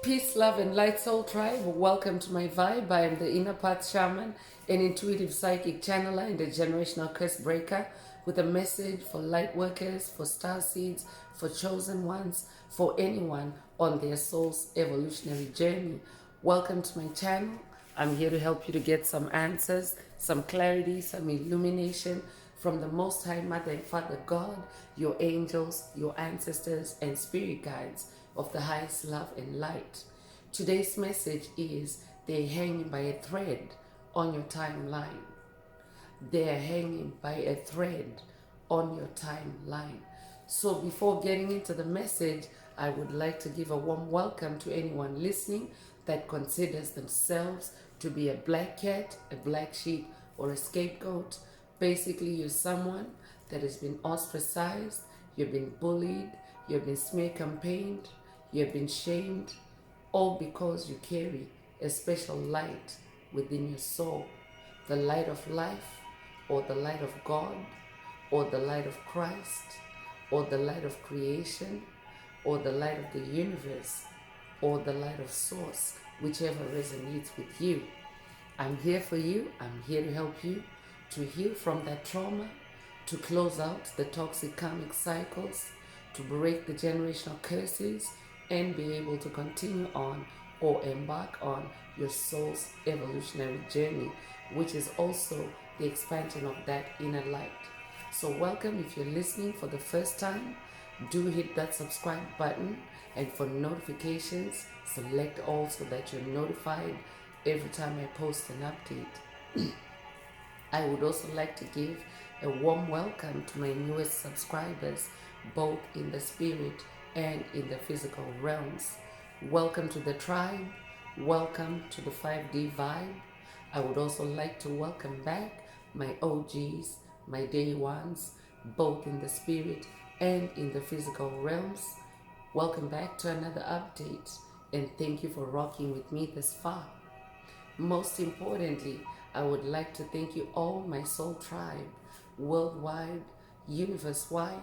Peace, love, and light soul tribe. Welcome to my vibe. I am the inner path shaman, an intuitive psychic channeler, and a generational curse breaker with a message for light workers, for star seeds, for chosen ones, for anyone on their soul's evolutionary journey. Welcome to my channel. I'm here to help you to get some answers, some clarity, some illumination from the Most High Mother and Father God, your angels, your ancestors, and spirit guides of the highest love and light. Today's message is they're hanging by a thread on your timeline. They're hanging by a thread on your timeline. So before getting into the message, I would like to give a warm welcome to anyone listening that considers themselves to be a black cat, a black sheep, or a scapegoat. Basically, you're someone that has been ostracized, you've been bullied, you've been smear campaigned, you've been shamed, all because you carry a special light within your soul. The light of life, or the light of God, or the light of Christ, or the light of creation, or the light of the universe, or the light of source, whichever resonates with you. I'm here for you. I'm here to help you to heal from that trauma, to close out the toxic karmic cycles, to break the generational curses, and be able to continue on or embark on your soul's evolutionary journey, which is also the expansion of that inner light. So welcome. If you're listening for the first time, do hit that subscribe button, and for notifications, select all so that you're notified every time I post an update. I would also like to give a warm welcome to my newest subscribers, both in the spirit and in the physical realms. Welcome to the tribe. Welcome to the 5D vibe. I would also like to welcome back my OGs, my day ones, both in the spirit and in the physical realms. Welcome back to another update, and thank you for rocking with me this far. Most importantly, I would like to thank you all, my soul tribe, worldwide, universe-wide,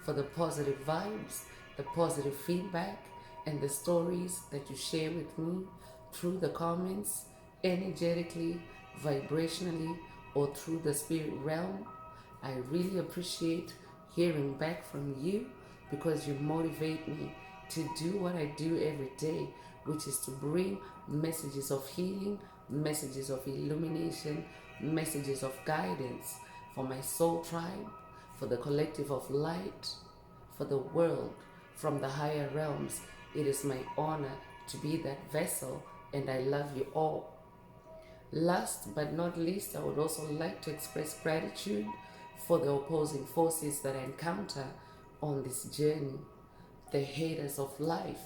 for the positive vibes, the positive feedback, and the stories that you share with me through the comments, energetically, vibrationally, or through the spirit realm. I really appreciate hearing back from you because you motivate me to do what I do every day, which is to bring messages of healing, messages of illumination, messages of guidance for my soul tribe, for the collective of light, for the world from the higher realms. It is my honor to be that vessel, and I love you all. Last but not least, I would also like to express gratitude for the opposing forces that I encounter on this journey. The haters of life,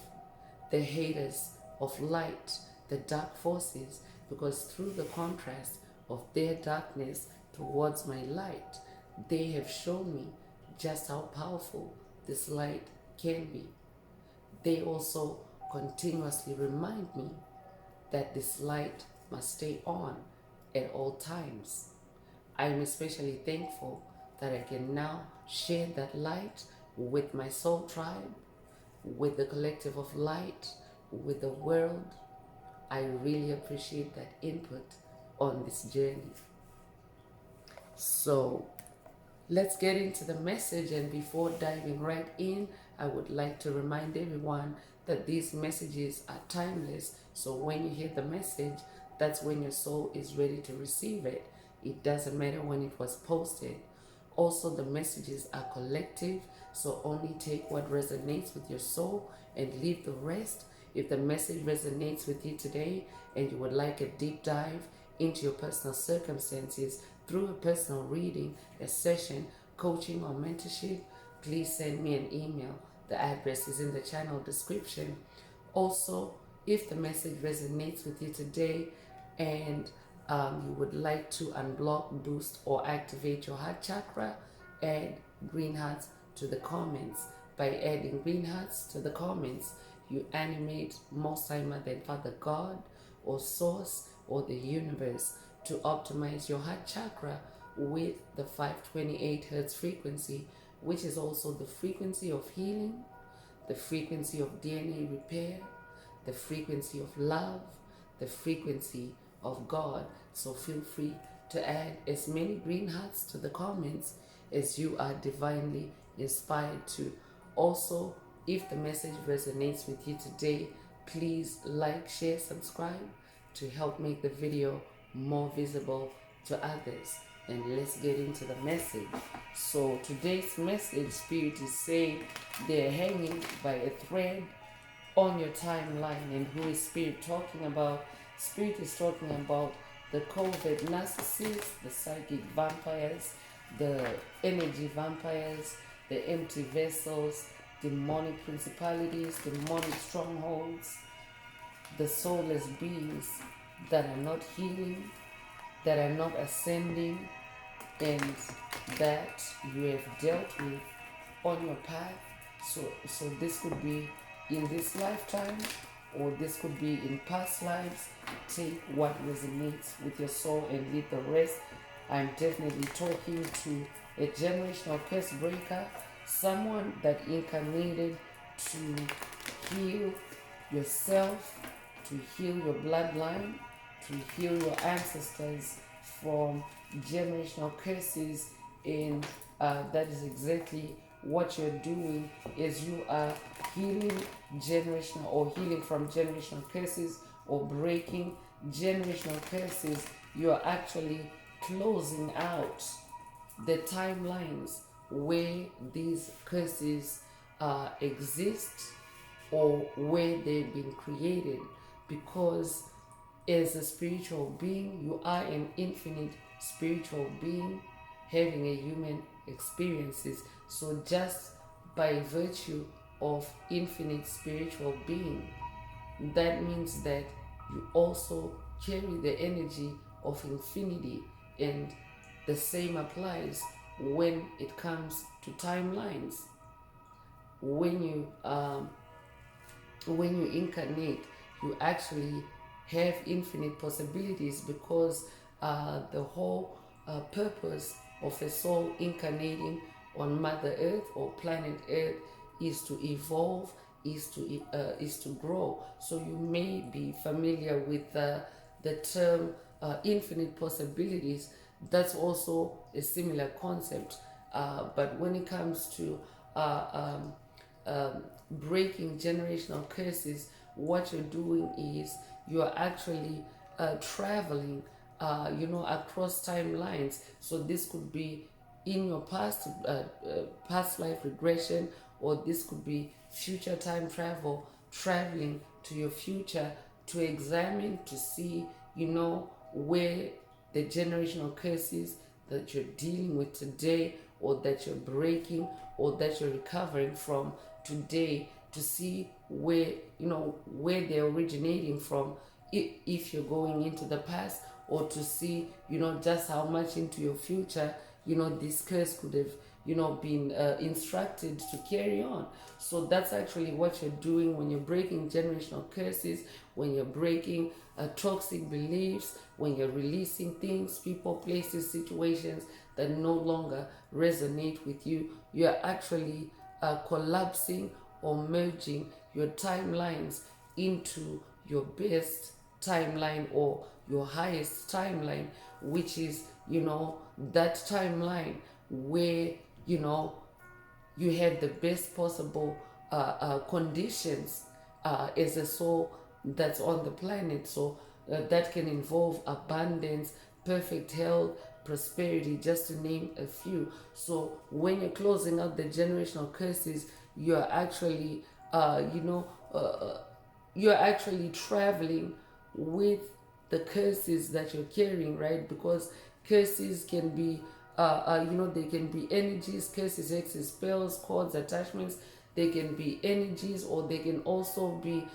the haters of light, the dark forces, because through the contrast of their darkness towards my light, they have shown me just how powerful this light can be. They also continuously remind me that this light must stay on at all times. I am especially thankful that I can now share that light with my soul tribe, with the collective of light, with the world. I really appreciate that input on this journey. So let's get into the message, and before diving right in, I would like to remind everyone that these messages are timeless. So when you hear the message, that's when your soul is ready to receive it. It doesn't matter when it was posted. Also, the messages are collective, so only take what resonates with your soul and leave the rest. If the message resonates with you today and you would like a deep dive into your personal circumstances through a personal reading, a session, coaching, or mentorship, please send me an email. The address is in the channel description. Also, if the message resonates with you today and you would like to unblock, boost, or activate your heart chakra, add green hearts to the comments. By adding green hearts to the comments, you animate Most High Mother and Father God, or Source, or the universe to optimize your heart chakra with the 528 Hertz frequency, which is also the frequency of healing, the frequency of DNA repair, the frequency of love, the frequency of God. So feel free to add as many green hearts to the comments as you are divinely inspired to. Also, if the message resonates with you today, please like, share, subscribe to help make the video more visible to others. And let's get into the message. So today's message, Spirit is saying they're hanging by a thread on your timeline. And who is Spirit talking about? Spirit is talking about the covert narcissists, the psychic vampires, the energy vampires, the empty vessels, demonic principalities, demonic strongholds, the soulless beings that are not healing, that are not ascending, and that you have dealt with on your path. So this could be in this lifetime, or this could be in past lives. Take what resonates with your soul and leave the rest. I'm definitely talking to a generational curse breaker, someone that incarnated to heal yourself, to heal your bloodline, to heal your ancestors from generational curses. And that is exactly what you're doing, is you are healing generational, or healing from generational curses, or breaking generational curses. You are actually closing out the timelines where these curses exist, or where they've been created. Because as a spiritual being, you are an infinite spiritual being having a human experiences. So just by virtue of infinite spiritual being, that means that you also carry the energy of infinity. And the same applies when it comes to timelines. When you incarnate, you actually have infinite possibilities, because the whole purpose of a soul incarnating on Mother Earth or planet Earth is to evolve, is to grow. So you may be familiar with the term infinite possibilities. That's also a similar concept. But when it comes to breaking generational curses, what you're doing is you're actually traveling, across timelines. So this could be in your past life regression, or this could be future time travel, traveling to your future to examine, to see, where the generational curses that you're dealing with today, or that you're breaking, or that you're recovering from today, to see where they're originating from, if you're going into the past, or to see just how much into your future this curse could have been instructed to carry on. So that's actually what you're doing when you're breaking generational curses, when you're breaking toxic beliefs, when you're releasing things, people, places, situations that no longer resonate with you. You're actually collapsing or merging your timelines into your best timeline, or your highest timeline, which is that timeline where you have the best possible conditions as a soul that's on the planet. So that can involve abundance, perfect health, prosperity, just to name a few. So when you're closing out the generational curses, you're actually you're actually traveling with the curses that you're carrying, right? Because curses can be they can be energies, curses, hexes, spells, cords, attachments. They can be energies, or they can also be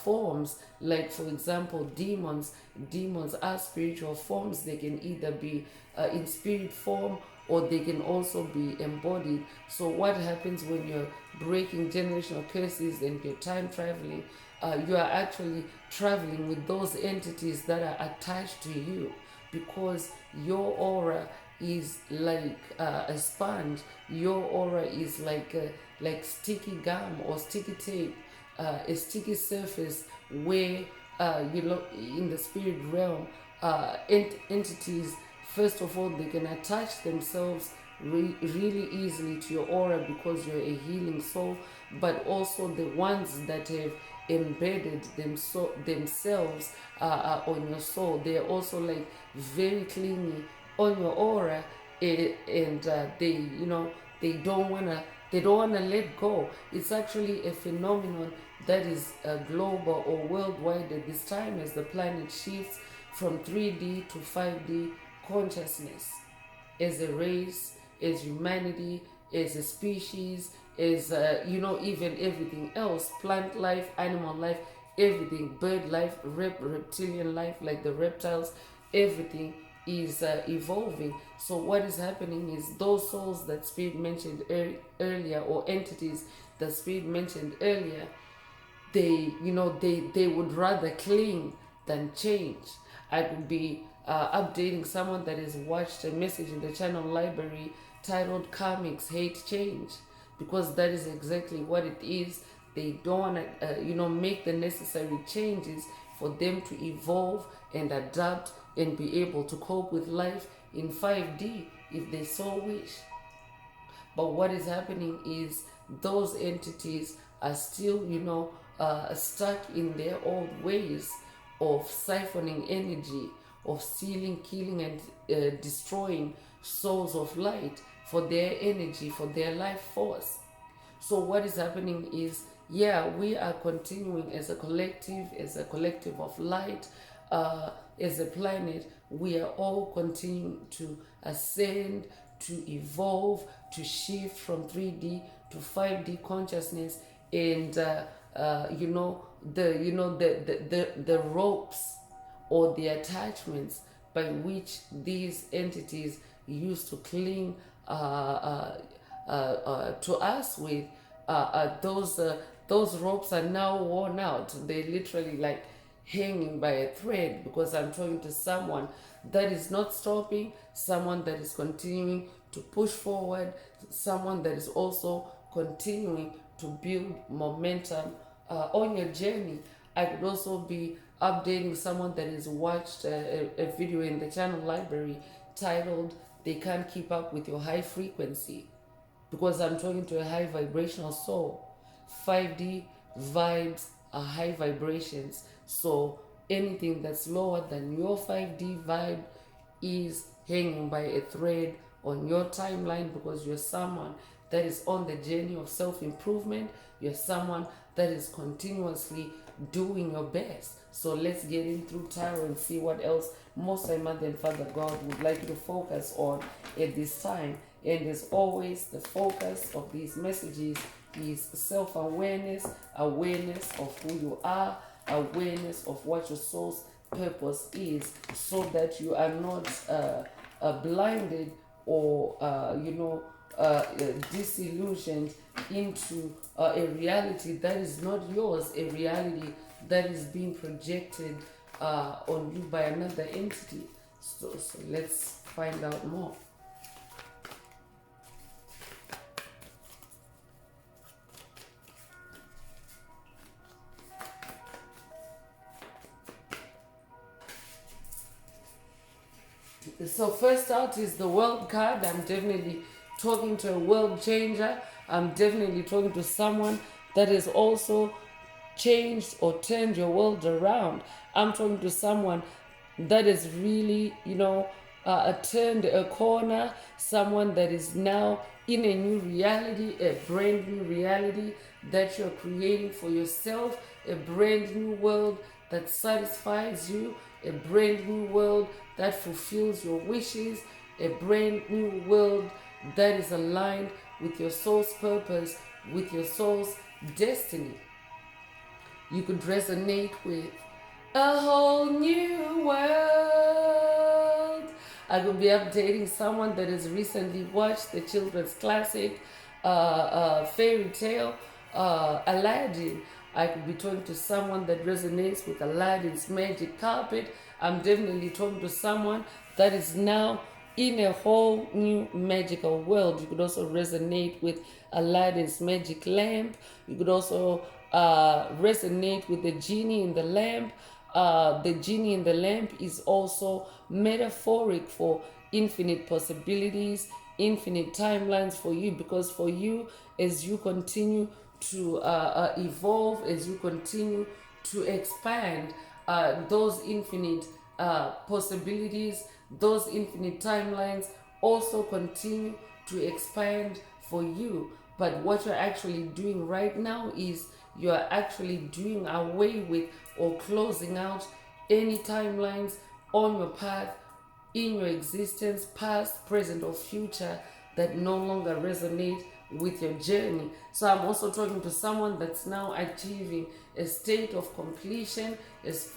forms. Like, for example, demons. Demons are spiritual forms. They can either be in spirit form, or they can also be embodied. So what happens when you're breaking generational curses and you're time traveling? You are actually traveling with those entities that are attached to you, because your aura is like a sponge. Your aura is like sticky gum or sticky tape. a sticky surface where in the spirit realm, entities, first of all, they can attach themselves really easily to your aura because you're a healing soul, but also the ones that have embedded themselves on your soul, they're also like very clingy on your aura, and they don't wanna let go. It's actually a phenomenon that is global or worldwide at this time as the planet shifts from 3D to 5D consciousness. As a race, as humanity, as a species, as even everything else, plant life, animal life, everything, bird life, reptilian life, like the reptiles, everything is evolving. So what is happening is those souls that Spirit mentioned earlier, or entities that Spirit mentioned earlier, they would rather cling than change. I could be updating someone that has watched a message in the channel library titled Karmics Hate Change, because that is exactly what it is. They don't want to make the necessary changes for them to evolve and adapt and be able to cope with life in 5D if they so wish. But what is happening is those entities are still, stuck in their old ways of siphoning energy, of stealing, killing, and destroying souls of light for their energy, for their life force. So what is happening is, we are continuing as a collective of light, as a planet. We are all continuing to ascend, to evolve, to shift from 3D to 5D consciousness, and the ropes or the attachments by which these entities used to cling to us with, those ropes are now worn out. They literally like hanging by a thread, because I'm talking to someone that is not stopping, someone that is continuing to push forward, someone that is also continuing to build momentum on your journey. I could also be updating someone that has watched a video in the channel library titled They Can't Keep Up With Your High Frequency, because I'm talking to a high vibrational soul. 5D vibes are high vibrations. So anything that's lower than your 5D vibe is hanging by a thread on your timeline, because you're someone that is on the journey of self-improvement. You're someone that is continuously doing your best. So let's get in through tarot and see what else Most High Mother and Father God would like you to focus on at this time. And as always, the focus of these messages is self-awareness, awareness of who you are, awareness of what your soul's purpose is, so that you are not blinded or disillusioned into a reality that is not yours, a reality that is being projected on you by another entity. So let's find out more. So first out is the world card. I'm definitely talking to a world changer. I'm definitely talking to someone that has also changed or turned your world around. I'm talking to someone that is really, turned a corner, someone that is now in a new reality, a brand new reality that you're creating for yourself, a brand new world that satisfies you, a brand new world that fulfills your wishes, a brand new world that is aligned with your soul's purpose, with your soul's destiny. You could resonate with a whole new world. I could be updating someone that has recently watched the children's classic fairy tale Aladdin. I could be talking to someone that resonates with Aladdin's magic carpet. I'm definitely talking to someone that is now in a whole new magical world. You could also resonate with Aladdin's magic lamp. You could also resonate with the genie in the lamp. The genie in the lamp is also metaphoric for infinite possibilities, infinite timelines for you, because for you, as you continue to evolve, as you continue to expand, those infinite possibilities, those infinite timelines also continue to expand for you. But what you're actually doing right now is you're actually doing away with or closing out any timelines on your path, in your existence, past, present, or future, that no longer resonate with your journey. So I'm also talking to someone that's now achieving a state of completion. As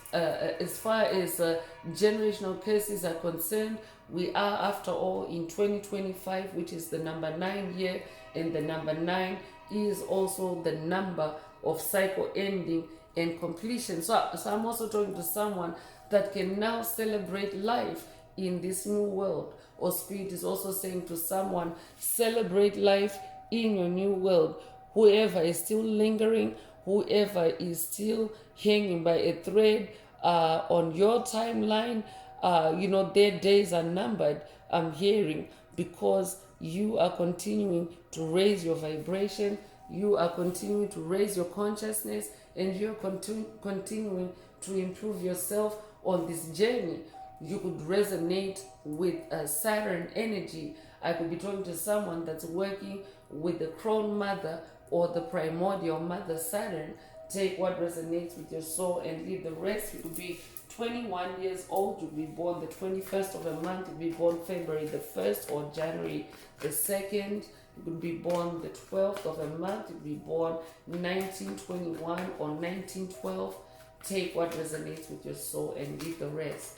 far as generational curses are concerned, we are, after all, in 2025, which is the number 9 year, and the number 9 is also the number of cycle ending and completion. So I'm also talking to someone that can now celebrate life in this new world. Or Spirit is also saying to someone, celebrate life in your new world. Whoever is still lingering, whoever is still hanging by a thread on your timeline, their days are numbered, I'm hearing, because you are continuing to raise your vibration, you are continuing to raise your consciousness, and you're continuing to improve yourself on this journey. You could resonate with Saturn energy. I could be talking to someone that's working with the crone mother or the primordial mother Saturn. Take what resonates with your soul and leave the rest. You could be 21 years old. You could be born the 21st of a month. You could be born February the 1st or January the 2nd. You could be born the 12th of a month. You could be born 1921 or 1912. Take what resonates with your soul and leave the rest.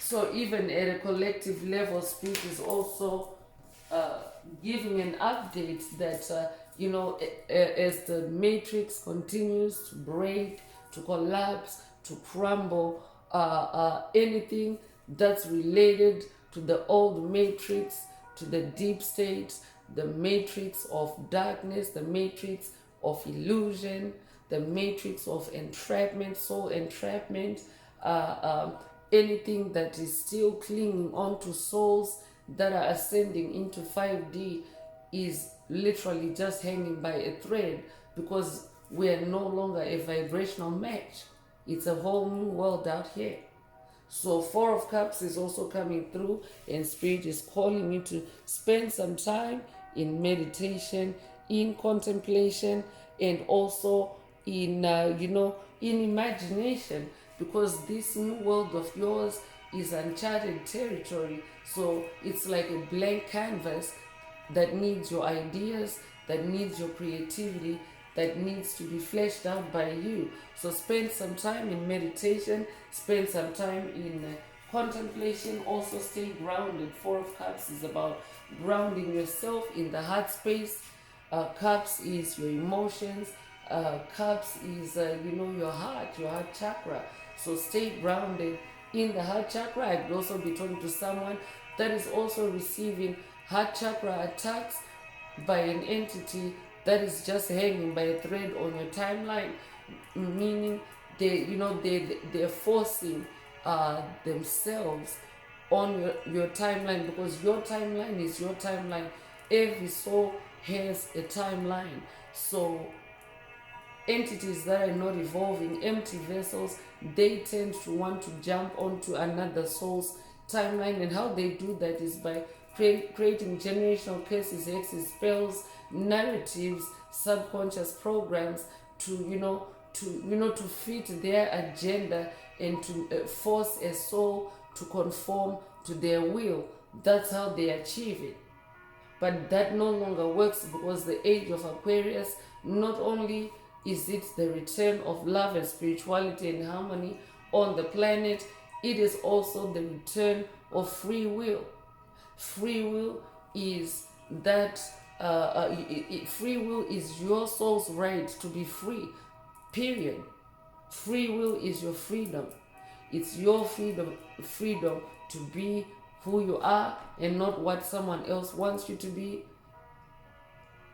So even at a collective level, Spirit is also giving an update that, as the matrix continues to break, to collapse, to crumble, anything that's related to the old matrix, to the deep state, the matrix of darkness, the matrix of illusion, the matrix of entrapment, soul entrapment, anything that is still clinging on to souls that are ascending into 5D is literally just hanging by a thread, because we are no longer a vibrational match. It's a whole new world out here. So 4 of Cups is also coming through, and Spirit is calling you to spend some time in meditation, in contemplation, and also in in imagination, because this new world of yours is uncharted territory. So it's like a blank canvas that needs your ideas, that needs your creativity, that needs to be fleshed out by you. So spend some time in meditation, spend some time in contemplation. Also stay grounded. 4 of Cups is about grounding yourself in the heart space. Cups is your emotions. Cups is your heart chakra. So stay grounded in the heart chakra. I could also be talking to someone that is also receiving heart chakra attacks by an entity that is just hanging by a thread on your timeline, meaning they're forcing themselves on your timeline, because your timeline is your timeline. Every soul has a timeline. So entities that are not evolving, empty vessels, they tend to want to jump onto another soul's timeline. And how they do that is by creating generational curses, hexes, spells, narratives, subconscious programs to fit their agenda and to force a soul to conform to their will. That's how they achieve it. But that no longer works, because the age of Aquarius, not only is it the return of love and spirituality and harmony on the planet, it is also the return of free will. Free will is that free will is your soul's right to be free, period. Free will is your freedom. It's your freedom to be who you are and not what someone else wants you to be,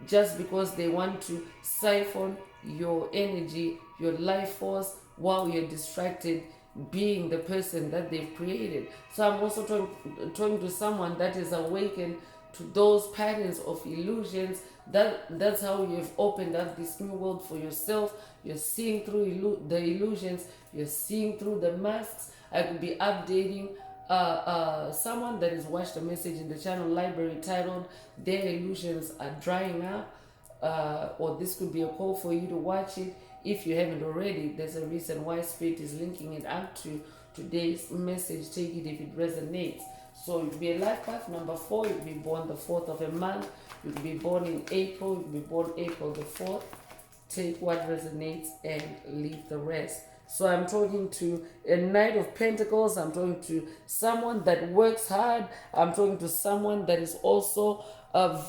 just because they want to siphon your energy, your life force, while you're distracted being the person that they've created. So I'm also talking to someone that is awakened to those patterns of illusions. That's how you've opened up this new world for yourself. You're seeing through the illusions, you're seeing through the masks. I could be updating someone that has watched a message in the channel library titled "Their Illusions Are Drying Up," or this could be a call for you to watch it if you haven't already. There's a reason why Spirit is linking it up to today's message. Take it if it resonates. So you'll be a life path number 4. You'll be born the 4th of a month. You'll be born in April. You'll be born April the 4th. Take what resonates and leave the rest. So I'm talking to a Knight of Pentacles. I'm talking to someone that works hard. I'm talking to someone that is also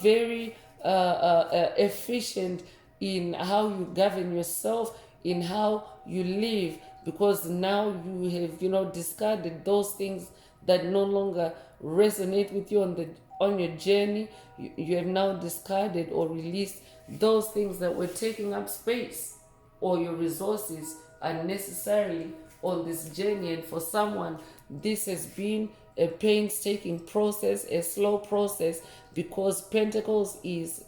very efficient in how you govern yourself, in how you live, because now you have discarded those things that no longer resonate with you on your journey. You have now discarded or released those things that were taking up space or your resources unnecessarily on this journey. And for someone, this has been a painstaking process, a slow process, because Pentacles is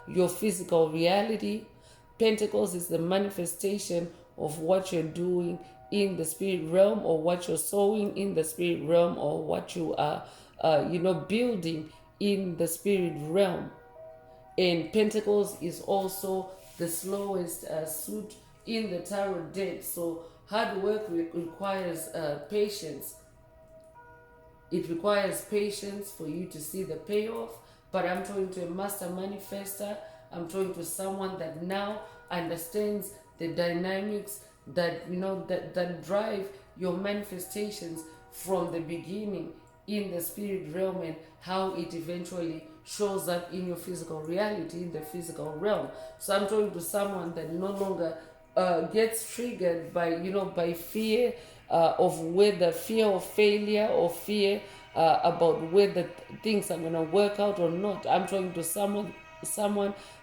your physical reality. Pentacles is the manifestation of what you're doing in the spirit realm, or what you're sowing in the spirit realm, or what you are building in the spirit realm. And Pentacles is also the slowest suit in the tarot deck. So hard work requires patience. It requires patience for you to see the payoff. But I'm talking to a master manifester. I'm talking to someone that now understands the dynamics that that drive your manifestations from the beginning in the spirit realm, and how it eventually shows up in your physical reality, in the physical realm. So I'm talking to someone that no longer gets triggered by fear of whether fear of failure, or fear about whether things are going to work out or not. I'm talking to someone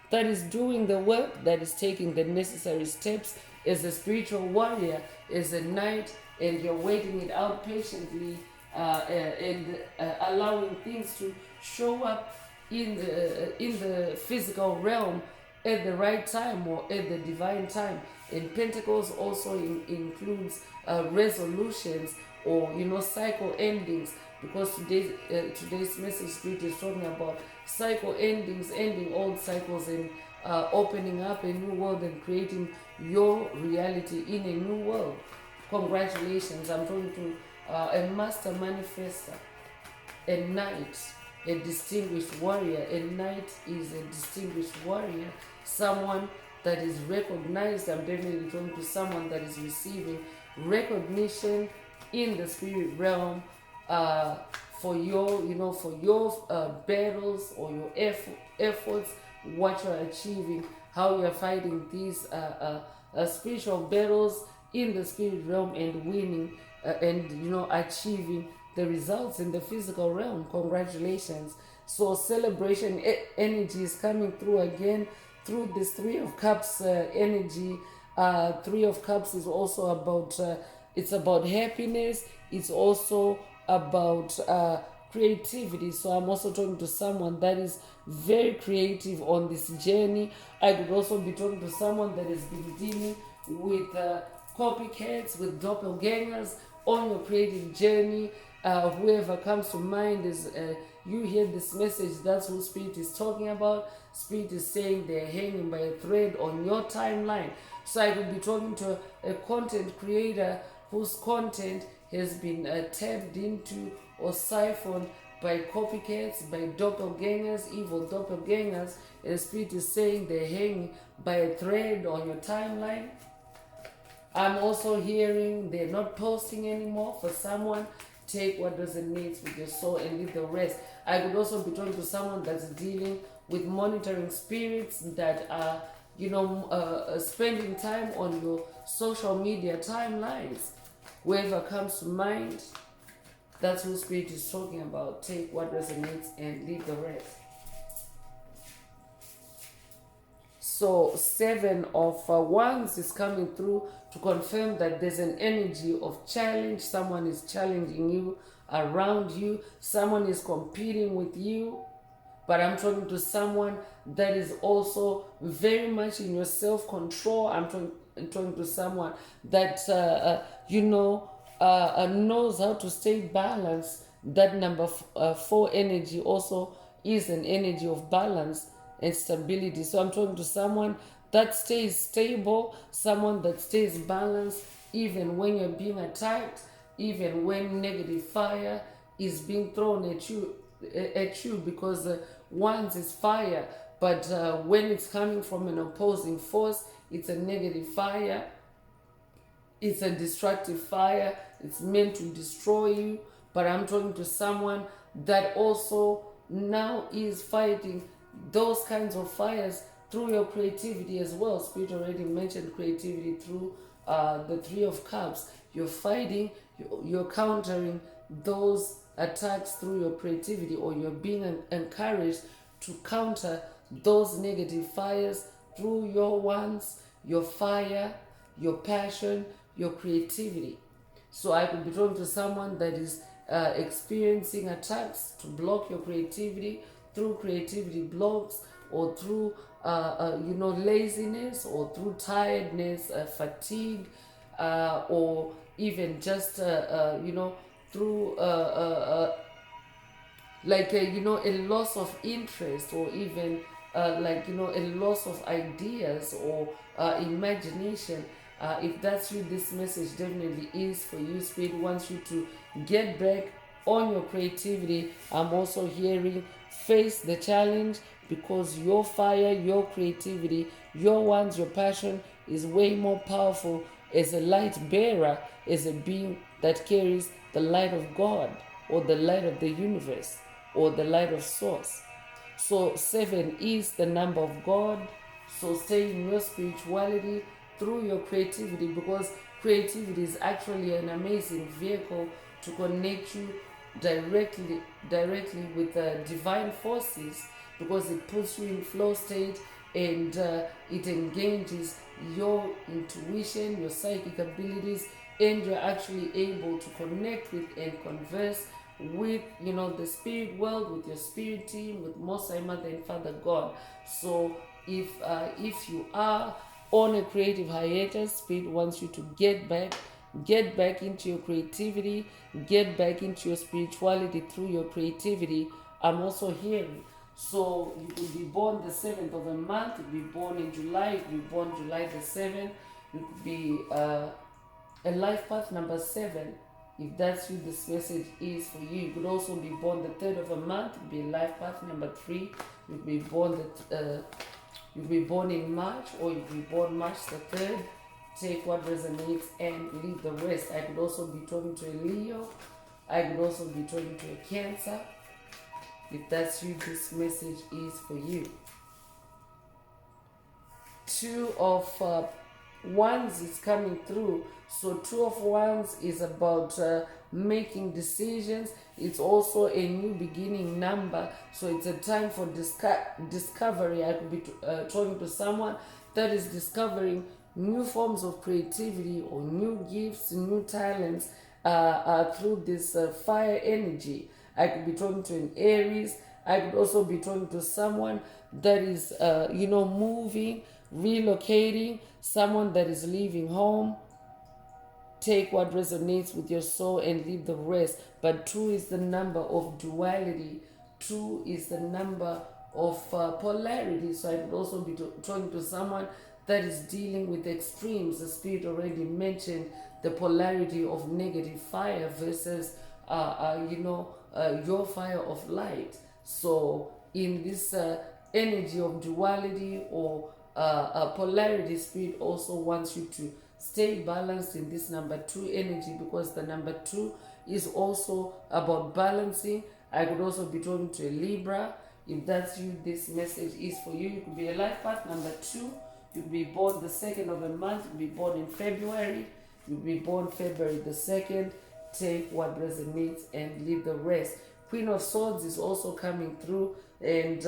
that is doing the work, that is taking the necessary steps as a spiritual warrior, as a knight, and you're waiting it out patiently and allowing things to show up in the physical realm at the right time, or at the divine time. And Pentacles also includes resolutions, or cycle endings, because today's message Spirit is talking about cycle endings, ending old cycles, and opening up a new world and creating your reality in a new world. Congratulations. I'm talking to a master manifester, a knight, a distinguished warrior. A knight is a distinguished warrior, someone that is recognized. I'm definitely talking to someone that is receiving recognition in the spirit realm for your battles, or your efforts, what you're achieving, how you're fighting these spiritual battles in the spirit realm, and winning and achieving the results in the physical realm. Congratulations. So celebration energy is coming through again through this Three of Cups energy. Three of Cups is also about it's about happiness. It's also about creativity. So I'm also talking to someone that is very creative on this journey. I could also be talking to someone that has been dealing with copycats, with doppelgangers on your creative journey. Whoever comes to mind is you hear this message, that's who Spirit is talking about. Spirit is saying they're hanging by a thread on your timeline. So I could be talking to a content creator whose content has been tapped into or siphoned by copycats, by doppelgangers, evil doppelgangers. And Spirit is saying they're hanging by a thread on your timeline. I'm also hearing they're not posting anymore. For someone, take what resonates with your soul and leave the rest. I could also be talking to someone that's dealing with monitoring spirits that are, spending time on your social media timelines. Whoever comes to mind, That's what Spirit is talking about. Take what resonates and leave the rest. So 7 of Wands is coming through to confirm that there's an energy of challenge. Someone is challenging you around you. Someone is competing with you. But I'm talking to someone that is also very much in your self-control. I'm talking to someone that, knows how to stay balanced. That number 4 energy also is an energy of balance and stability. So I'm talking to someone that stays stable, someone that stays balanced, even when you're being attacked, even when negative fire is being thrown at you, because Wands is fire, but when it's coming from an opposing force, it's a negative fire. It's a destructive fire. It's meant to destroy you. But I'm talking to someone that also now is fighting those kinds of fires through your creativity as well. Spirit already mentioned creativity through the 3 of Cups. You're fighting, you're countering those attacks through your creativity, or you're being encouraged to counter those negative fires through your Wands, your fire, your passion, your creativity. So I could be talking to someone that is experiencing attacks to block your creativity through creativity blocks, or through laziness, or through tiredness, fatigue, or even just through a loss of interest, or even a loss of ideas or imagination. If that's you, this message definitely is for you. Spirit wants you to get back on your creativity. I'm also hearing face the challenge, because your fire, your creativity, your Wands, your passion is way more powerful as a light bearer, as a being that carries the light of God, or the light of the universe, or the light of source. So 7 is the number of God. So stay in your spirituality through your creativity, because creativity is actually an amazing vehicle to connect you directly with divine forces, because it puts you in flow state, and it engages your intuition, your psychic abilities, and you're actually able to connect with and converse with the spirit world, with your spirit team, with Most High Mother and Father God. So if you are on a creative hiatus, Spirit wants you to get back into your creativity, get back into your spirituality through your creativity. I'm also hearing, so you could be born the 7th of a month, you could be born in July, you could be born July the 7th, you could be a life path number 7. If that's you, this message is for you. You could also be born the 3rd of a month, it could be life path number 3. You could be born you could be born in March, or you could be born March the 3rd. Take what resonates and leave the rest. I could also be talking to a Leo. I could also be talking to a Cancer. If that's you, this message is for you. 2 of Wands is coming through. So 2 of Wands is about making decisions. It's also a new beginning number. So it's a time for discovery. I could be talking to someone that is discovering new forms of creativity, or new gifts, new talents through this fire energy. I could be talking to an Aries. I could also be talking to someone that is moving, relocating, someone that is leaving home. Take what resonates with your soul and leave the rest. But 2 is the number of duality. 2 is the number of polarity. So I could also be talking to someone that is dealing with extremes. The Spirit already mentioned the polarity of negative fire versus your fire of light. So in this energy of duality or polarity, Spirit also wants you to stay balanced in this number 2 energy, because the number 2 is also about balancing. I could also be talking to a Libra. If that's you, this message is for you. You could be a life path number 2. You could be born the 2nd of a month. You could be born in February. You could be born February the 2nd. take what resonates and leave the rest. Queen of Swords is also coming through, and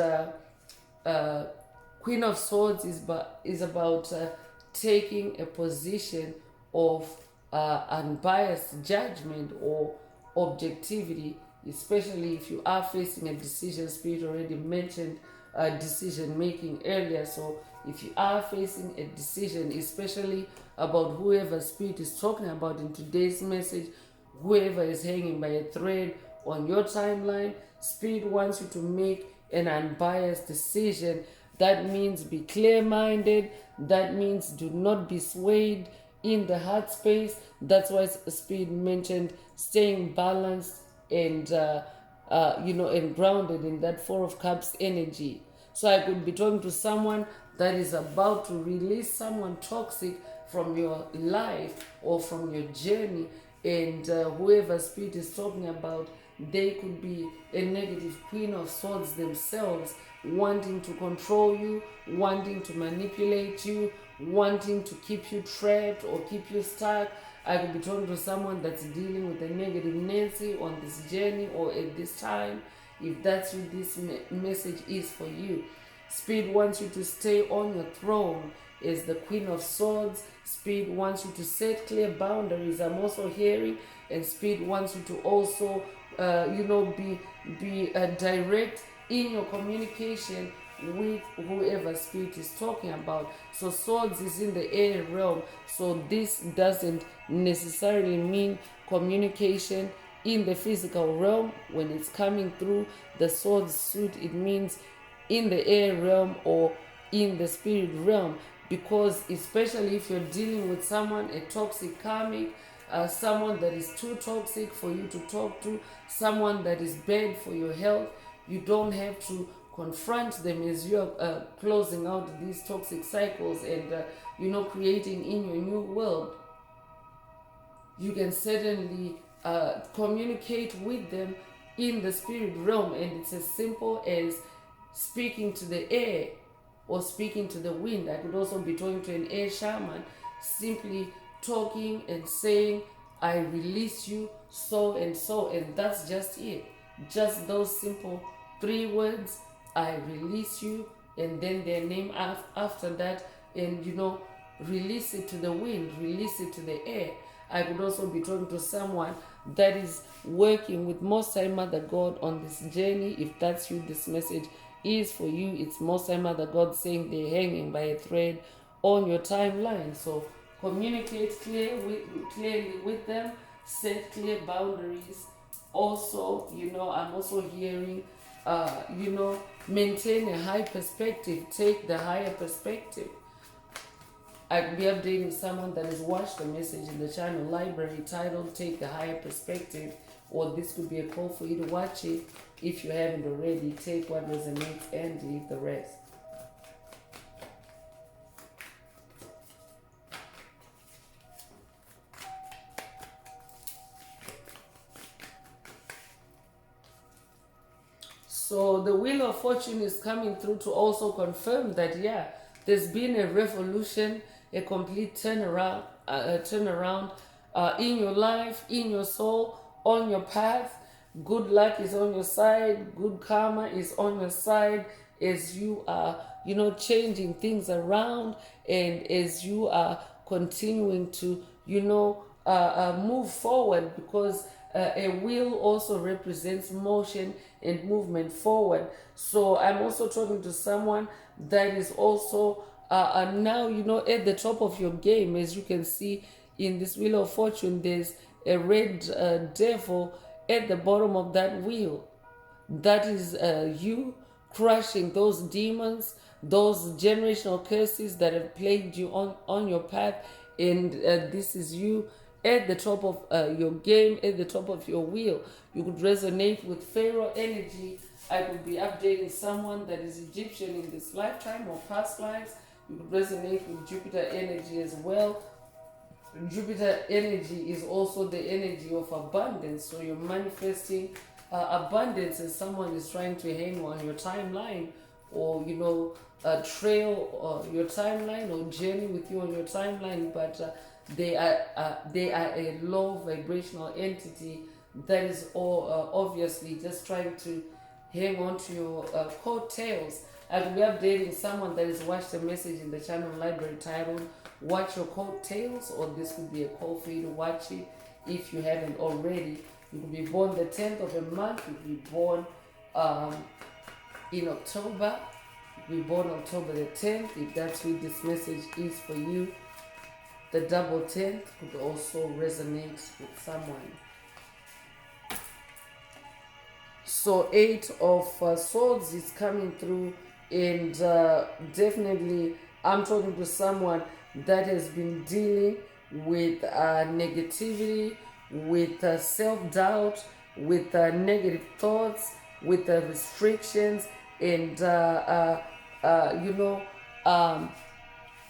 Queen of Swords is about taking a position of unbiased judgment or objectivity, especially if you are facing a decision. Spirit already mentioned decision making earlier. So if you are facing a decision, especially about whoever Spirit is talking about in today's message, whoever is hanging by a thread on your timeline, Spirit wants you to make an unbiased decision. That means be clear-minded. That means do not be swayed in the heart space. That's why Spirit mentioned staying balanced and and grounded in that Four of Cups energy. So I could be talking to someone that is about to release someone toxic from your life or from your journey, and whoever Spirit is talking about, they could be a negative Queen of Swords themselves, wanting to control you, wanting to manipulate you, wanting to keep you trapped or keep you stuck. I could be talking to someone that's dealing with a negative Nancy on this journey or at this time. If that's who this message is for you, Spirit wants you to stay on your throne as the Queen of Swords. Spirit wants you to set clear boundaries. I'm also hearing, and Spirit wants you to also, be direct in your communication with whoever Spirit is talking about. So Swords is in the air realm. So this doesn't necessarily mean communication in the physical realm. When it's coming through the sword suit, it means in the air realm or in the spirit realm, because especially if you're dealing with someone, a toxic karmic, someone that is too toxic for you to talk to, someone that is bad for your health, you don't have to confront them as you're closing out these toxic cycles and creating in your new world. You can certainly communicate with them in the spirit realm, and it's as simple as speaking to the air or speaking to the wind. I could also be talking to an air shaman, simply talking and saying, I release you so and so, and that's just it. Just those simple 3 words, I release you, and then their name after that, and release it to the wind, release it to the air. I could also be talking to someone that is working with Most High Mother God on this journey. If that's you, this message is for you. It's Most High Mother God saying they're hanging by a thread on your timeline. So communicate clearly with them, set clear boundaries. Also, I'm also hearing, maintain a high perspective, take the higher perspective. I could be updating someone that has watched the message in the channel library titled Take the Higher Perspective, or this could be a call for you to watch it if you haven't already. Take what resonates and leave the rest. So the Wheel of Fortune is coming through to also confirm that, there's been a revolution, a complete turnaround in your life, in your soul, on your path. Good luck is on your side. Good karma is on your side as you are, changing things around, and as you are continuing to, move forward, because a wheel also represents motion and movement forward. So I'm also talking to someone that is also now, at the top of your game. As you can see in this Wheel of Fortune, there's a red devil at the bottom of that wheel. That is you crushing those demons, those generational curses that have plagued you on your path. And this is you at the top of your game, at the top of your wheel. You could resonate with Pharaoh energy. I could be updating someone that is Egyptian in this lifetime or past lives. You could resonate with Jupiter energy as well. Jupiter energy is also the energy of abundance. So you're manifesting abundance as someone is trying to hang on your timeline, or trail your timeline, or journey with you on your timeline. But they are a low vibrational entity that is all obviously just trying to hang on to your coattails. I will be updating someone that has watched a message in the channel library titled "Watch Your Coattails," or this could be a call for you to watch it if you haven't already. You could be born the 10th of a month. You could be born in October. You could be born October the 10th. If that's who this message is for you, the double 10th could also resonate with someone. So 8 of swords is coming through, and definitely I'm talking to someone that has been dealing with negativity, with self-doubt, with negative thoughts, with restrictions, and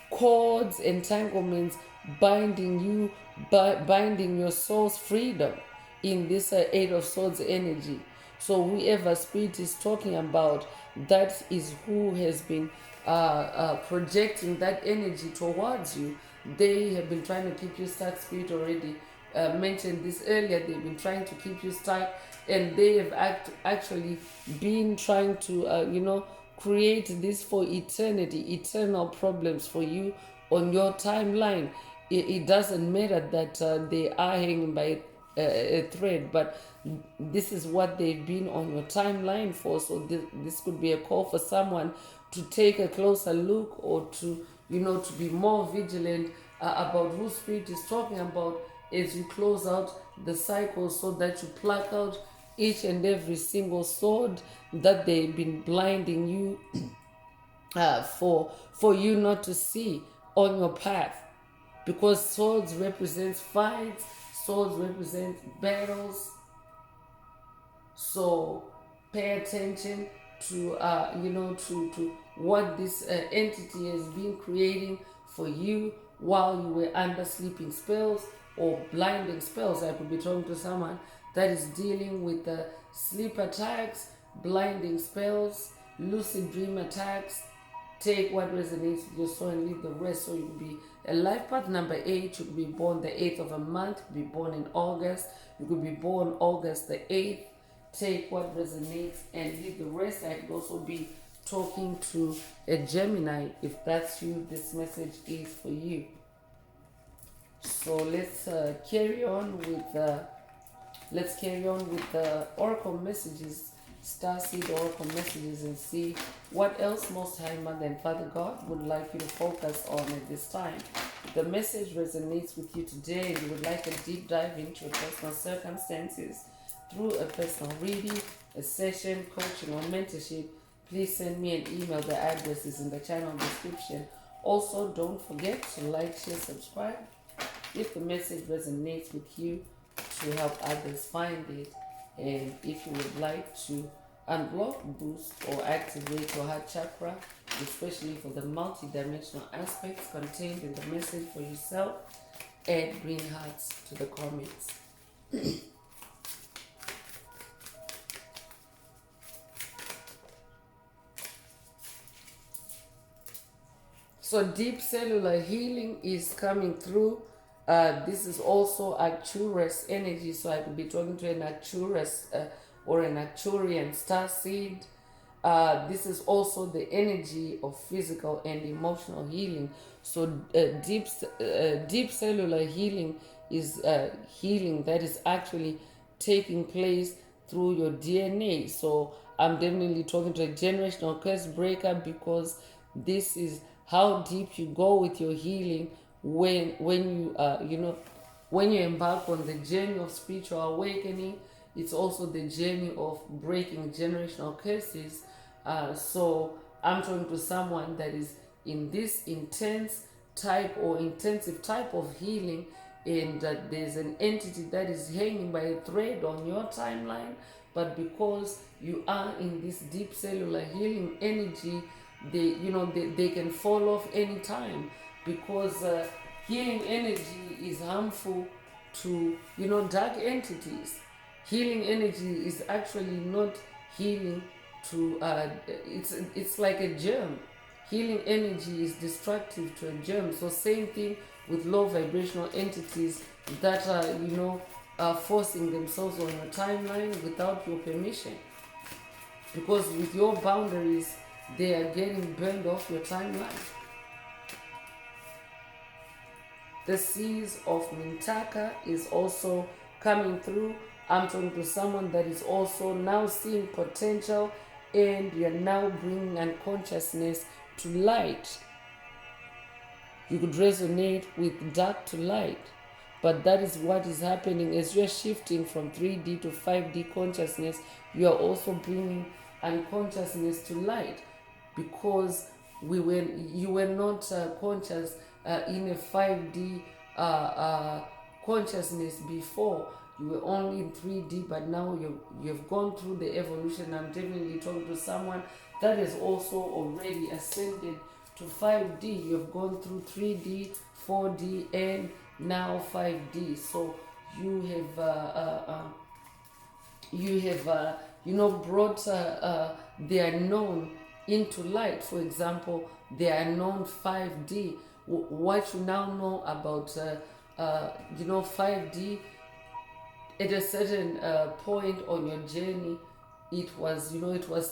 cords, entanglements binding you, binding your soul's freedom in this 8 of swords energy. So whoever spirit is talking about, that is who has been projecting that energy towards you. They have been trying to keep you stuck. Spirit already mentioned this earlier. They've been trying to keep you stuck, and they have actually been trying to create this for eternity, eternal problems for you on your timeline. It doesn't matter that they are hanging by a thread, but this is what they've been on your timeline for. So this could be a call for someone to take a closer look, or to to be more vigilant about who spirit is talking about as you close out the cycle, so that you pluck out each and every single sword that they've been blinding you for you not to see on your path. Because swords represent fights, swords represent battles. So pay attention to to what this entity has been creating for you while you were under sleeping spells or blinding spells. I could be talking to someone that is dealing with sleep attacks, blinding spells, lucid dream attacks. Take what resonates with your soul and leave the rest. So you could be a life path number 8. You could be born the 8th of a month. You could be born in August. You could be born August the 8th. Take what resonates and leave the rest. I could also be talking to a Gemini. If that's you, this message is for you. So let's carry on with the oracle messages, starseed oracle messages, and see what else Most High Mother and Father God would like you to focus on at this time. If the message resonates with you today and you would like a deep dive into your personal circumstances through a personal reading, a session, coaching, or mentorship, please send me an email. The address is in the channel description. Also, don't forget to like, share, subscribe if the message resonates with you, to help others find it. And if you would like to unblock, boost, or activate your heart chakra, especially for the multidimensional aspects contained in the message for yourself, add green hearts to the comments. So deep cellular healing is coming through. This is also Arcturus energy, so I could be talking to an Arcturus or an Arcturian starseed. This is also the energy of physical and emotional healing. So deep cellular healing is healing that is actually taking place through your DNA. So I'm definitely talking to a generational curse breaker, because this is how deep you go with your healing when you when you embark on the journey of spiritual awakening. It's also the journey of breaking generational curses. So I'm talking to someone that is in this intensive type of healing, and that there's an entity that is hanging by a thread on your timeline, but because you are in this deep cellular healing energy, they can fall off anytime, because healing energy is harmful to dark entities. Healing energy is actually not healing to it's like a germ. Healing energy is destructive to a germ. So same thing with low vibrational entities that are, forcing themselves on your timeline without your permission. Because with your boundaries, they are getting burned off your timeline. The seas of Mintaka is also coming through. I'm talking to someone that is also now seeing potential, and you're now bringing unconsciousness to light. You could resonate with dark to light, but that is what is happening as you're shifting from 3D to 5D consciousness. You are also bringing unconsciousness to light, because you were not conscious in a 5D consciousness before. You were only in 3D, but now you've gone through the evolution. I'm definitely talking to someone that has also already ascended to 5D. You've gone through 3D, 4D, and now 5D. So you have brought the unknown into light. For example, the unknown 5D. What you now know about 5D, at a certain point on your journey, it was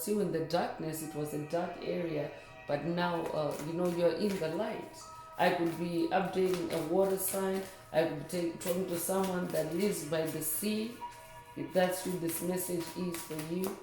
still in the darkness. It was a dark area, but now you're in the light. I could be updating a water sign. I could be talking to someone that lives by the sea. If that's who this message is for you.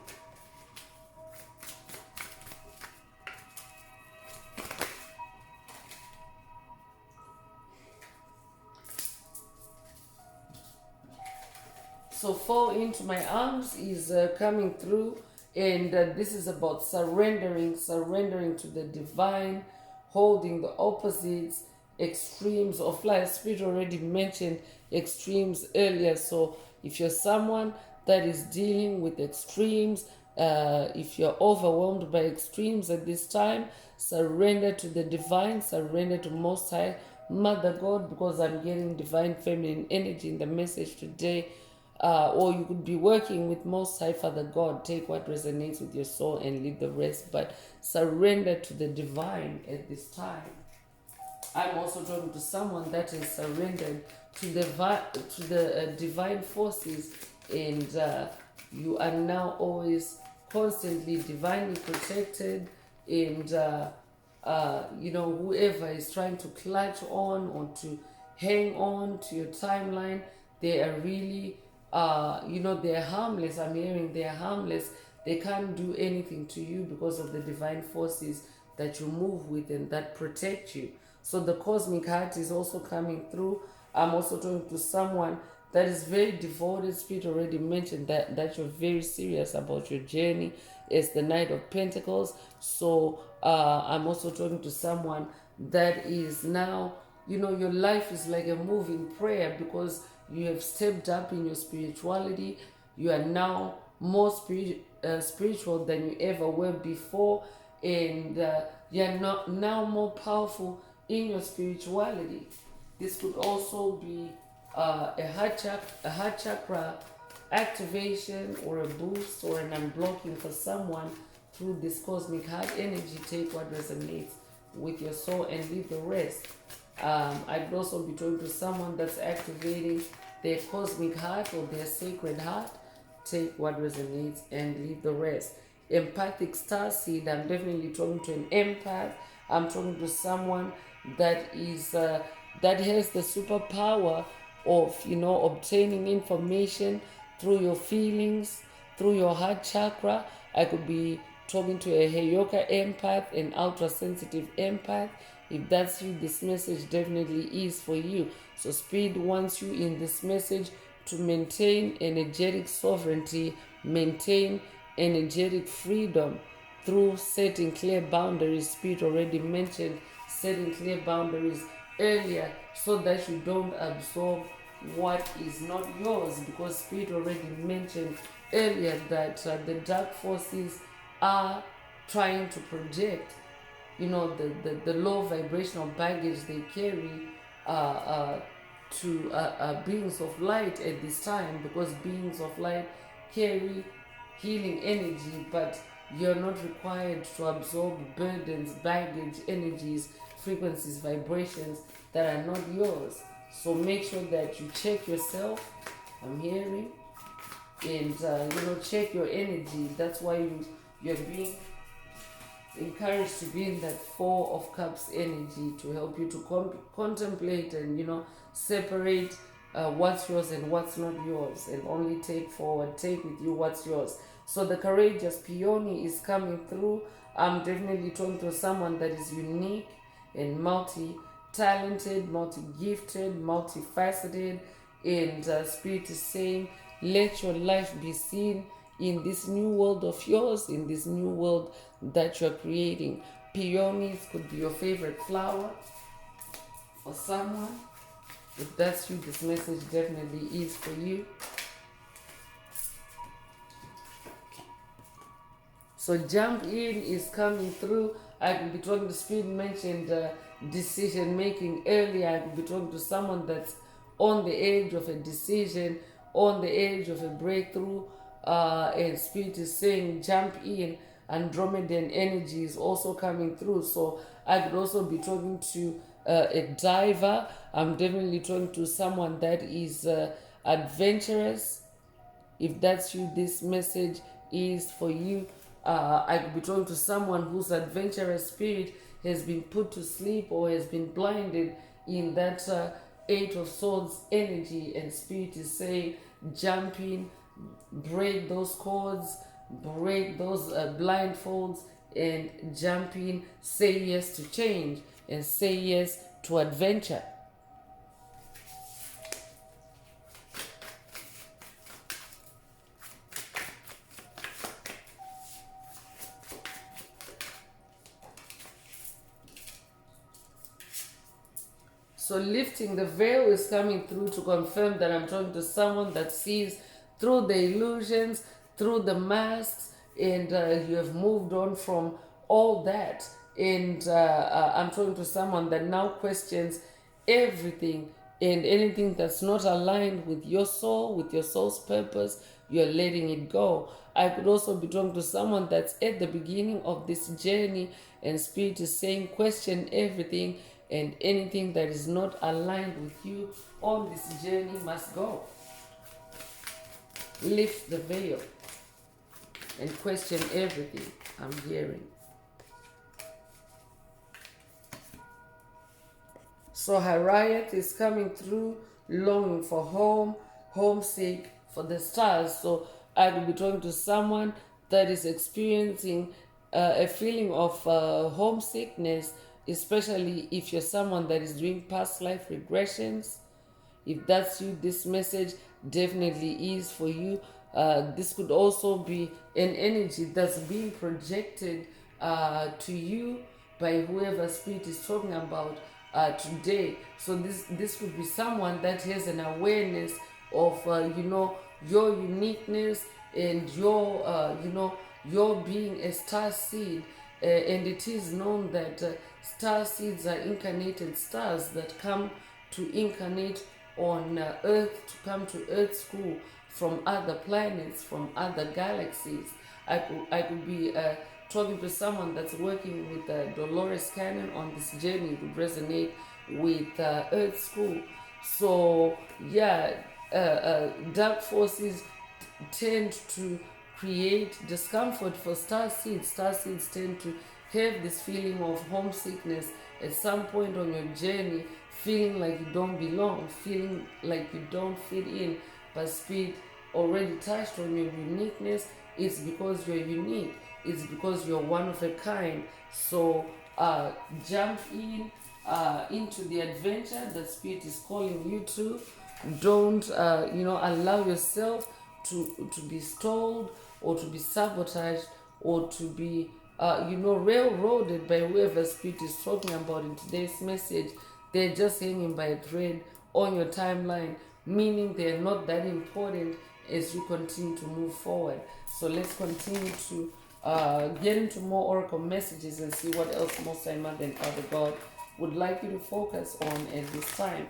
So fall into my arms is coming through, and this is about surrendering to the divine, holding the opposites, extremes of life. Spirit already mentioned extremes earlier. So if you're someone that is dealing with extremes, if you're overwhelmed by extremes at this time, surrender to the divine, surrender to Most High Mother God, because I'm getting divine feminine energy in the message today. Or you could be working with Most High Father God. Take what resonates with your soul and leave the rest, but surrender to the divine at this time. I'm also talking to someone that is surrendered to the divine forces, and you are now always constantly divinely protected, and whoever is trying to clutch on or to hang on to your timeline, they are really they're harmless. I'm hearing they're harmless. They can't do anything to you because of the divine forces that you move with and that protect you. So the cosmic heart is also coming through. I'm also talking to someone that is very devoted. Spirit already mentioned that you're very serious about your journey. It's the Knight of Pentacles. So I'm also talking to someone that is now, your life is like a moving prayer, because you have stepped up in your spirituality. You are now more spiritual than you ever were before, and you are now more powerful in your spirituality. This could also be a heart chakra activation, or a boost, or an unblocking for someone through this cosmic heart energy. Take what resonates with your soul and leave the rest. I'd also be talking to someone that's activating their cosmic heart or their sacred heart. Take what resonates and leave the rest. Empathic star seed. I'm definitely talking to an empath. I'm talking to someone that is that has the superpower of obtaining information through your feelings, through your heart chakra. I could be talking to a Heyoka empath, an ultra sensitive empath. If that's you, this message definitely is for you. So Spirit wants you in this message to maintain energetic sovereignty, maintain energetic freedom through setting clear boundaries. Spirit already mentioned setting clear boundaries earlier, so that you don't absorb what is not yours, because Spirit already mentioned earlier that the dark forces are trying to project the low vibrational baggage they carry to beings of light at this time, because beings of light carry healing energy, but you're not required to absorb burdens, baggage, energies, frequencies, vibrations that are not yours. So make sure that you check yourself. I'm hearing. And check your energy. That's why you're being encouraged to be in that Four of Cups energy, to help you to contemplate and separate what's yours and what's not yours, and only take with you what's yours. So the courageous peony is coming through. I'm definitely talking to someone that is unique and multi-talented, multi-gifted, multifaceted, and Spirit is saying, let your life be seen in this new world of yours, in this new world that you're creating. Peonies could be your favorite flower for someone. If that's you, this message definitely is for you. So jump in is coming through. I could be talking to Spirit, mentioned decision making earlier. I could be talking to someone that's on the edge of a decision, on the edge of a breakthrough, and Spirit is saying jump in. Andromedan energy is also coming through. So I could also be talking to a diver. I'm definitely talking to someone that is adventurous. If that's you, this message is for you. I could be talking to someone whose adventurous spirit has been put to sleep or has been blinded in that Eight of Swords energy, and Spirit is saying jump in, break those cords, break those blindfolds, and jump in. Say yes to change and say yes to adventure. So lifting the veil is coming through to confirm that I'm talking to someone that sees through the illusions, through the masks, and you have moved on from all that. And I'm talking to someone that now questions everything, and anything that's not aligned with your soul, with your soul's purpose, you're letting it go. I could also be talking to someone that's at the beginning of this journey, and Spirit is saying question everything, and anything that is not aligned with you on this journey must go. Lift the veil and question everything. I'm hearing. So Harriet is coming through, longing for home, homesick for the stars. So I will be talking to someone that is experiencing a feeling of homesickness, especially if you're someone that is doing past life regressions. If that's you, this message definitely is for you. This could also be an energy that's being projected to you by whoever Spirit is talking about today. So this could be someone that has an awareness of your uniqueness and your being a star seed. And it is known that star seeds are incarnated stars that come to incarnate on Earth, to come to Earth school from other planets, from other galaxies. I could be talking to someone that's working with Dolores Cannon on this journey to resonate with Earth school. So yeah, dark forces tend to create discomfort for star seeds. Star seeds tend to have this feeling of homesickness at some point on your journey, feeling like you don't belong, feeling like you don't fit in. But Spirit already touched on your uniqueness. It's because you're unique. It's because you're one of a kind. So jump in into the adventure that Spirit is calling you to. Don't allow yourself to be stalled or to be sabotaged or to be railroaded by whoever Spirit is talking about in today's message. They're just hanging by a thread on your timeline, meaning they're not that important as you continue to move forward. So let's continue to get into more oracle messages and see what else Most High Mother and Father God would like you to focus on at this time.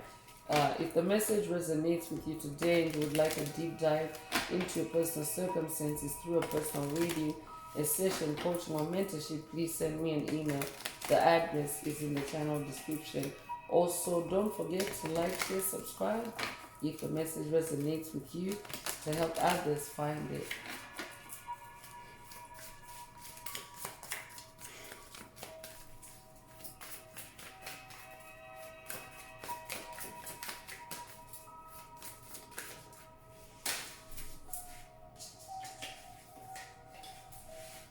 If the message resonates with you today and you would like a deep dive into your personal circumstances through a personal reading, a session, coaching, or mentorship, please send me an email. The address is in the channel description Also, don't forget to like, share, subscribe if the message resonates with you to help others find it.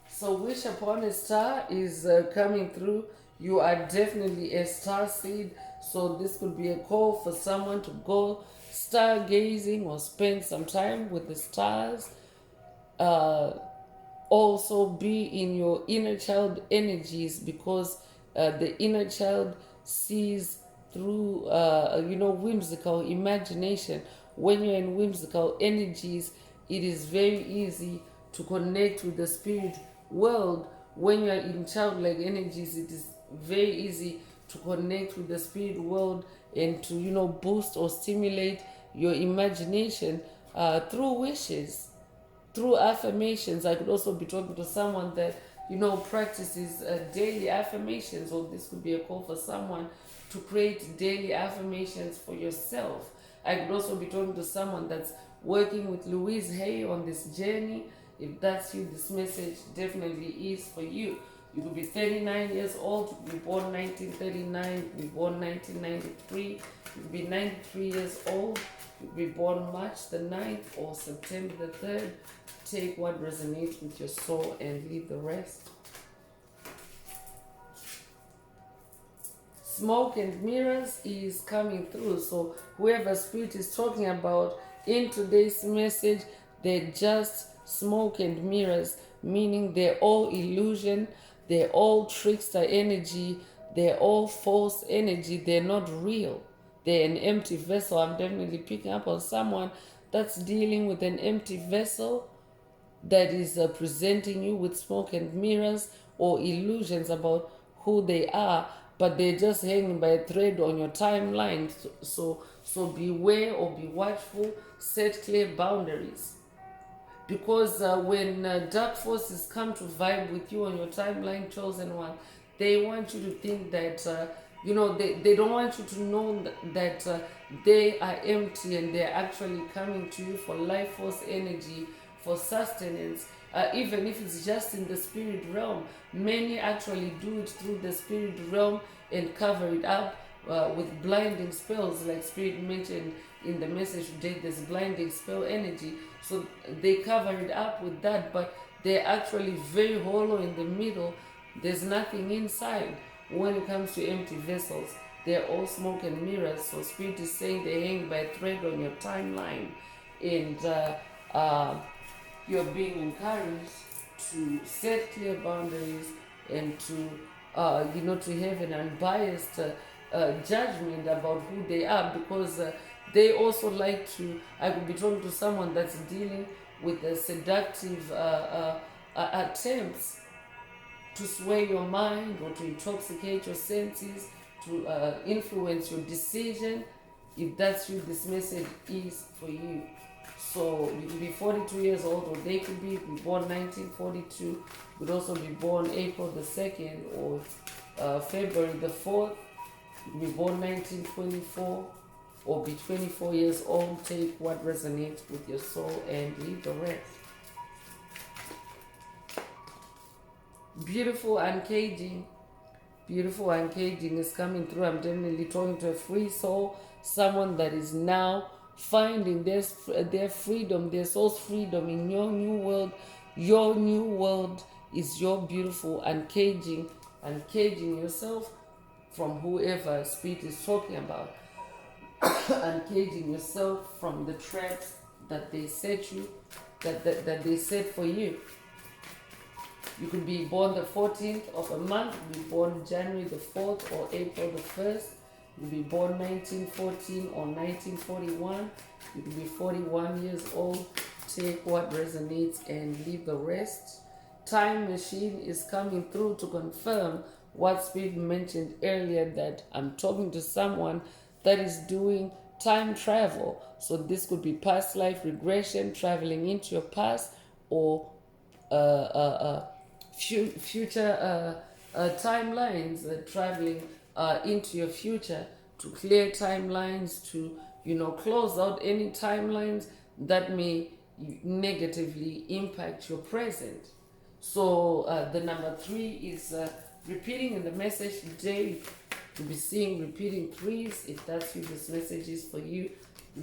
So wish upon a star is coming through. You are definitely a star seed. So this could be a call for someone to go stargazing or spend some time with the stars. Uh, Also be in your inner child energies, because the inner child sees through whimsical imagination. When you're in whimsical energies, it is very easy to connect with the spirit world. When you're in childlike energies, it is very easy to connect with the spirit world and to boost or stimulate your imagination through wishes, through affirmations. I could also be talking to someone that practices daily affirmations, or this could be a call for someone to create daily affirmations for yourself. I could also be talking to someone that's working with Louise Hay on this journey. If that's you, this message definitely is for you. You could be 39 years old, you could be born 1939, you could be born 1993, you could be 93 years old, you could be born March the 9th or September the 3rd. Take what resonates with your soul and leave the rest. Smoke and mirrors is coming through. So whoever spirit is talking about in today's message, they're just smoke and mirrors, meaning they're all illusion, they're all trickster energy, they're all false energy, they're not real. They're an empty vessel. I'm definitely picking up on someone that's dealing with an empty vessel that is presenting you with smoke and mirrors or illusions about who they are, but they're just hanging by a thread on your timeline. So beware or be watchful. Set clear boundaries, because when dark forces come to vibe with you on your timeline, chosen one, they want you to think that they don't want you to know that they are empty, and they're actually coming to you for life force energy, for sustenance. Even if it's just in the spirit realm, many actually do it through the spirit realm and cover it up with blinding spells, like Spirit mentioned in the message today. There's blinding spell energy, so they cover it up with that, but they're actually very hollow in the middle. There's nothing inside. When it comes to empty vessels, they're all smoke and mirrors. So Spirit is saying they hang by a thread on your timeline, and you're being encouraged to set clear boundaries and to to have an unbiased judgment about who they are, because they also like to. I could be talking to someone that's dealing with seductive attempts to sway your mind or to intoxicate your senses, to influence your decision. If that's you, this message is for you. So you could be 42 years old, or they could be born 1942, could also be born April the 2nd or February the 4th, you could be born 1924, or be 24 years old. Take what resonates with your soul and leave the rest. Beautiful uncaging. Beautiful uncaging is coming through. I'm definitely talking to a free soul, someone that is now finding their freedom, their soul's freedom in your new world. Your new world is your beautiful uncaging yourself from whoever spirit is talking about. Uncaging yourself from the traps that they set you, that they set for you. You could be born the 14th of a month, you could be born January the 4th or April the 1st. You could be born 1914 or 1941. You could be 41 years old. Take what resonates and leave the rest. Time machine is coming through to confirm what Spirit mentioned earlier, that I'm talking to someone that is doing time travel. So this could be past life regression, traveling into your past, or future timelines, traveling into your future to clear timelines, to, close out any timelines that may negatively impact your present. So the number 3 is repeating in the message today. You'll be seeing repeating 3s. If that's you, this message is for you.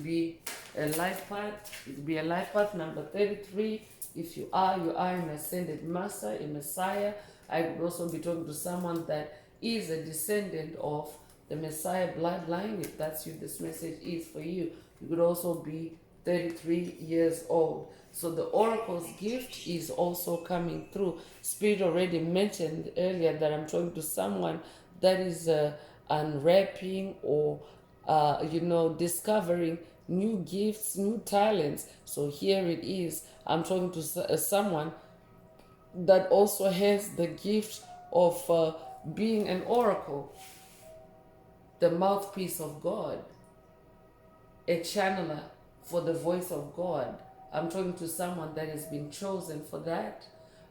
Be a life path. It will be a life path number 33. If you are an ascended master, a messiah. I could also be talking to someone that is a descendant of the Messiah bloodline. If that's you, this message is for you. You could also be 33 years old. So the oracle's gift is also coming through. Spirit already mentioned earlier that I'm talking to someone that is unwrapping or discovering new gifts, new talents. So here it is. I'm talking to someone that also has the gift of being an oracle, the mouthpiece of God, a channeler for the voice of God. I'm talking to someone that has been chosen for that.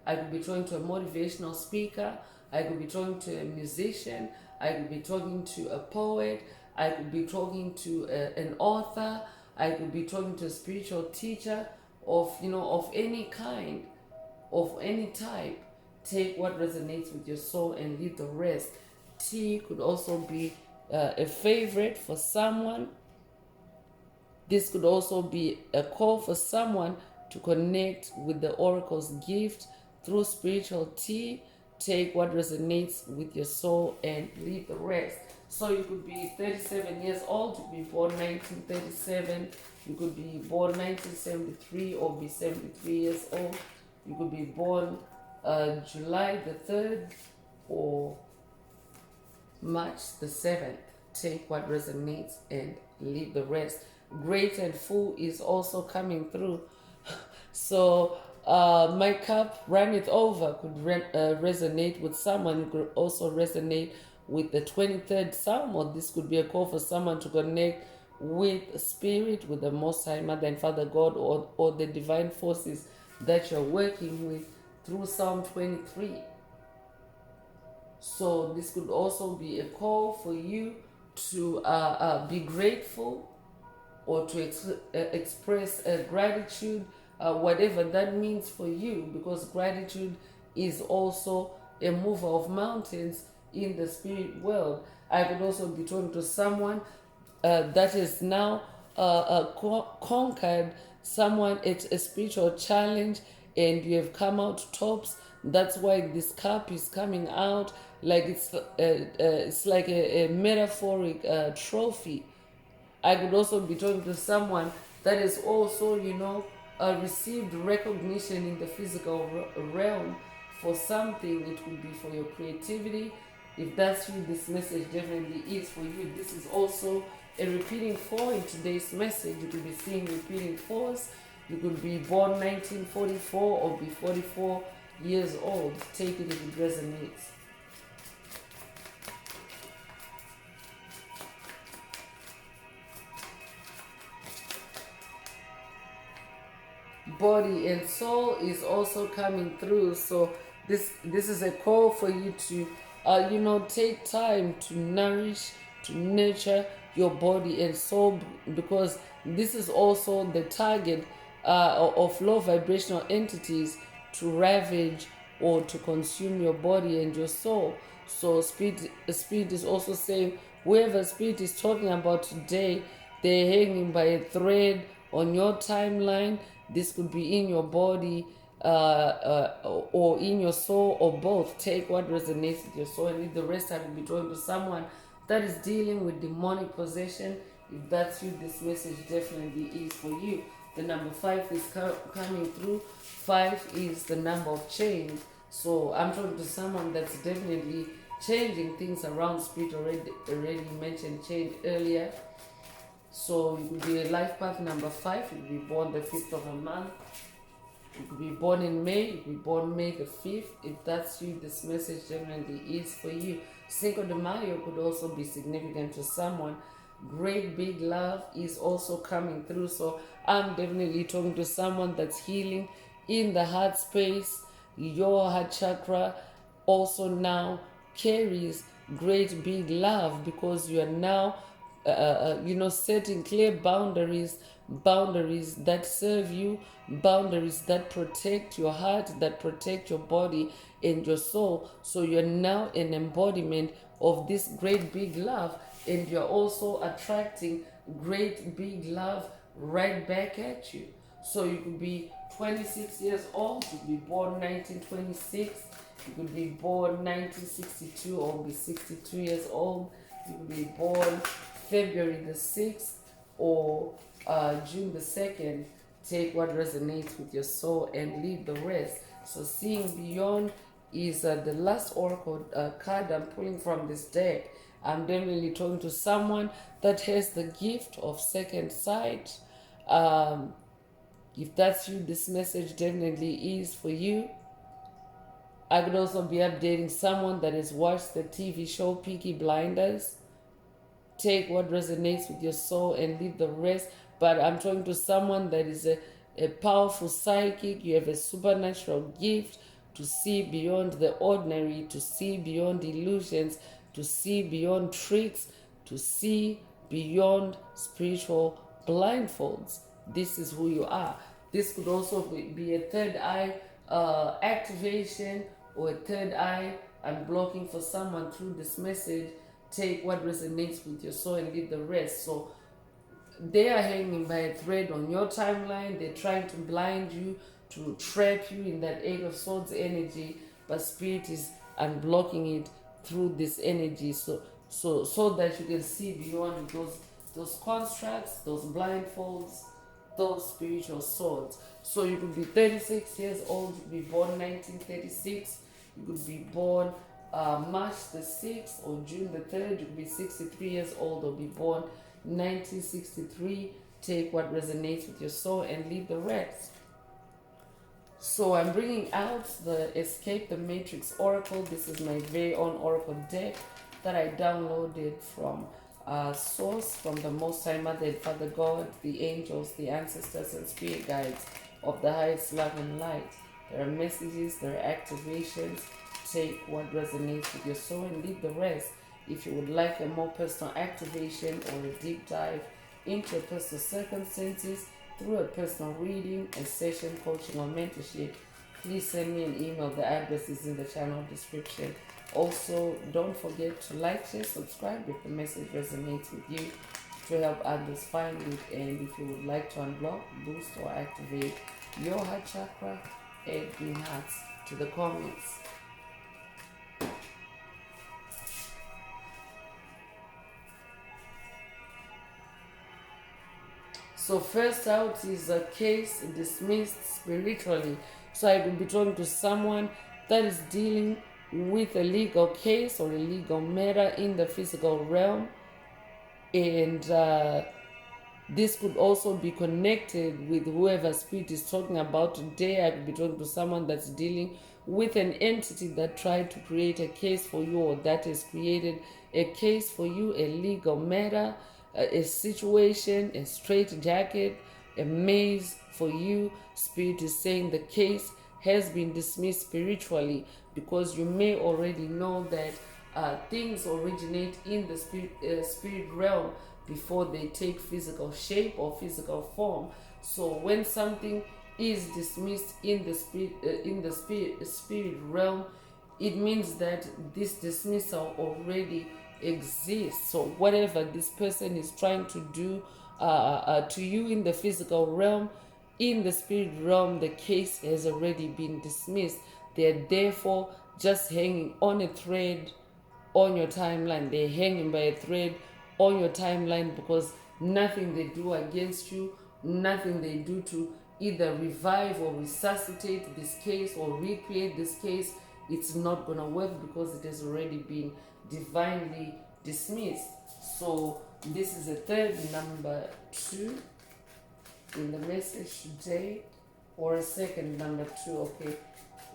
I could be talking to a motivational speaker. I could be talking to a musician. I could be talking to a poet. I could be talking to an author. I could be talking to a spiritual teacher of any kind, of any type. Take what resonates with your soul and leave the rest. T could also be a favorite for someone. This could also be a call for someone to connect with the oracle's gift through spiritual tea. Take what resonates with your soul and leave the rest. So you could be 37 years old, you could be born 1937, you could be born 1973 or be 73 years old. You could be born July the 3rd or March the 7th. Take what resonates and leave the rest. Great and full is also coming through. So my cup runneth over could resonate with someone. It could also resonate with the 23rd Psalm, or this could be a call for someone to connect with spirit, with the Most High Mother and Father God, or the divine forces that you're working with through Psalm 23. So this could also be a call for you to be grateful, or to express gratitude, whatever that means for you, because gratitude is also a mover of mountains in the spirit world. I could also be talking to someone that is now conquered someone. It's a spiritual challenge and you have come out tops. That's why this cup is coming out like it's like a metaphoric trophy. I could also be talking to someone that is also, received recognition in the physical realm for something. It could be for your creativity. If that's you, this message definitely is for you. This is also a repeating 4 in today's message. You could be seeing repeating 4s. You could be born 1944 or be 44 years old. Take it if it resonates. Body and soul is also coming through. So this is a call for you to take time to nourish, to nurture your body and soul, because this is also the target of low vibrational entities to ravage or to consume your body and your soul. So spirit is also saying, whoever spirit is talking about today, they're hanging by a thread on your timeline. This could be in your body or in your soul, or both. Take what resonates with your soul and leave the rest. I will be talking to someone that is dealing with demonic possession. If that's you, this message definitely is for you. The number 5 is coming through. 5 is the number of change. So I'm talking to someone that's definitely changing things around. Spirit already mentioned change earlier. So you could be a life path number 5. You could be born the 5th of a month. You could be born in May. You could be born May the 5th. If that's you, this message definitely is for you. Cinco de Mayo could also be significant to someone. Great big love is also coming through. So I'm definitely talking to someone that's healing in the heart space. Your heart chakra also now carries great big love, because you are now setting clear boundaries that serve you, boundaries that protect your heart, that protect your body and your soul. So you're now an embodiment of this great big love, and you're also attracting great big love right back at you. So you could be 26 years old, you could be born 1926, you could be born 1962 or be 62 years old. You could be born February the 6th or June the 2nd. Take what resonates with your soul and leave the rest. So seeing beyond is the last oracle card I'm pulling from this deck. I'm definitely talking to someone that has the gift of second sight. If that's you, this message definitely is for you. I could also be updating someone that has watched the TV show Peaky Blinders. Take what resonates with your soul and leave the rest. But I'm talking to someone that is a powerful psychic. You have a supernatural gift to see beyond the ordinary, to see beyond illusions, to see beyond tricks, to see beyond spiritual blindfolds. This is who you are. This could also be a third eye activation or a third eye unblocking for someone through this message. Take what resonates with your soul and leave the rest. So they are hanging by a thread on your timeline. They're trying to blind you, to trap you in that Eight of Swords energy, but Spirit is unblocking it through this energy, so that you can see beyond those constructs, those blindfolds, those spiritual swords. So you could be 36 years old, you could be born 1936, you could be born March the 6th or June the 3rd, you could be 63 years old or be born 1963. Take what resonates with your soul and leave the rest. So I'm bringing out the Escape the Matrix Oracle. This is my very own Oracle deck that I downloaded from source, from the Most High Mother and Father God, the angels, the ancestors and spirit guides of the highest love and light. There are messages, there are activations. Take what resonates with your soul and leave the rest. If you would like a more personal activation or a deep dive into your personal circumstances through a personal reading, a session, coaching, or mentorship, please send me an email. The address is in the channel description. Also, don't forget to like, share, subscribe if the message resonates with you to help others find it. And if you would like to unblock, boost, or activate your heart chakra, add green hearts to the comments. So first out is a case dismissed spiritually. So I will be talking to someone that is dealing with a legal case or a legal matter in the physical realm. And this could also be connected with whoever spirit is talking about today. I could be talking to someone that's dealing with an entity that tried to create a case for you, or that has created a case for you, a legal matter, a situation, a straitjacket, a maze for you. Spirit is saying the case has been dismissed spiritually, because you may already know that things originate in the spirit realm before they take physical shape or physical form. So when something is dismissed in the spirit realm, it means that this dismissal already exists. So whatever this person is trying to do to you in the physical realm, in the spirit realm, the case has already been dismissed. They're therefore just hanging on a thread on your timeline. They're hanging by a thread on your timeline, because nothing they do against you, nothing they do to either revive or resuscitate this case or recreate this case, it's not going to work, because it has already been divinely dismissed. So this is a third number 2 in the message today, or a second number 2. Okay,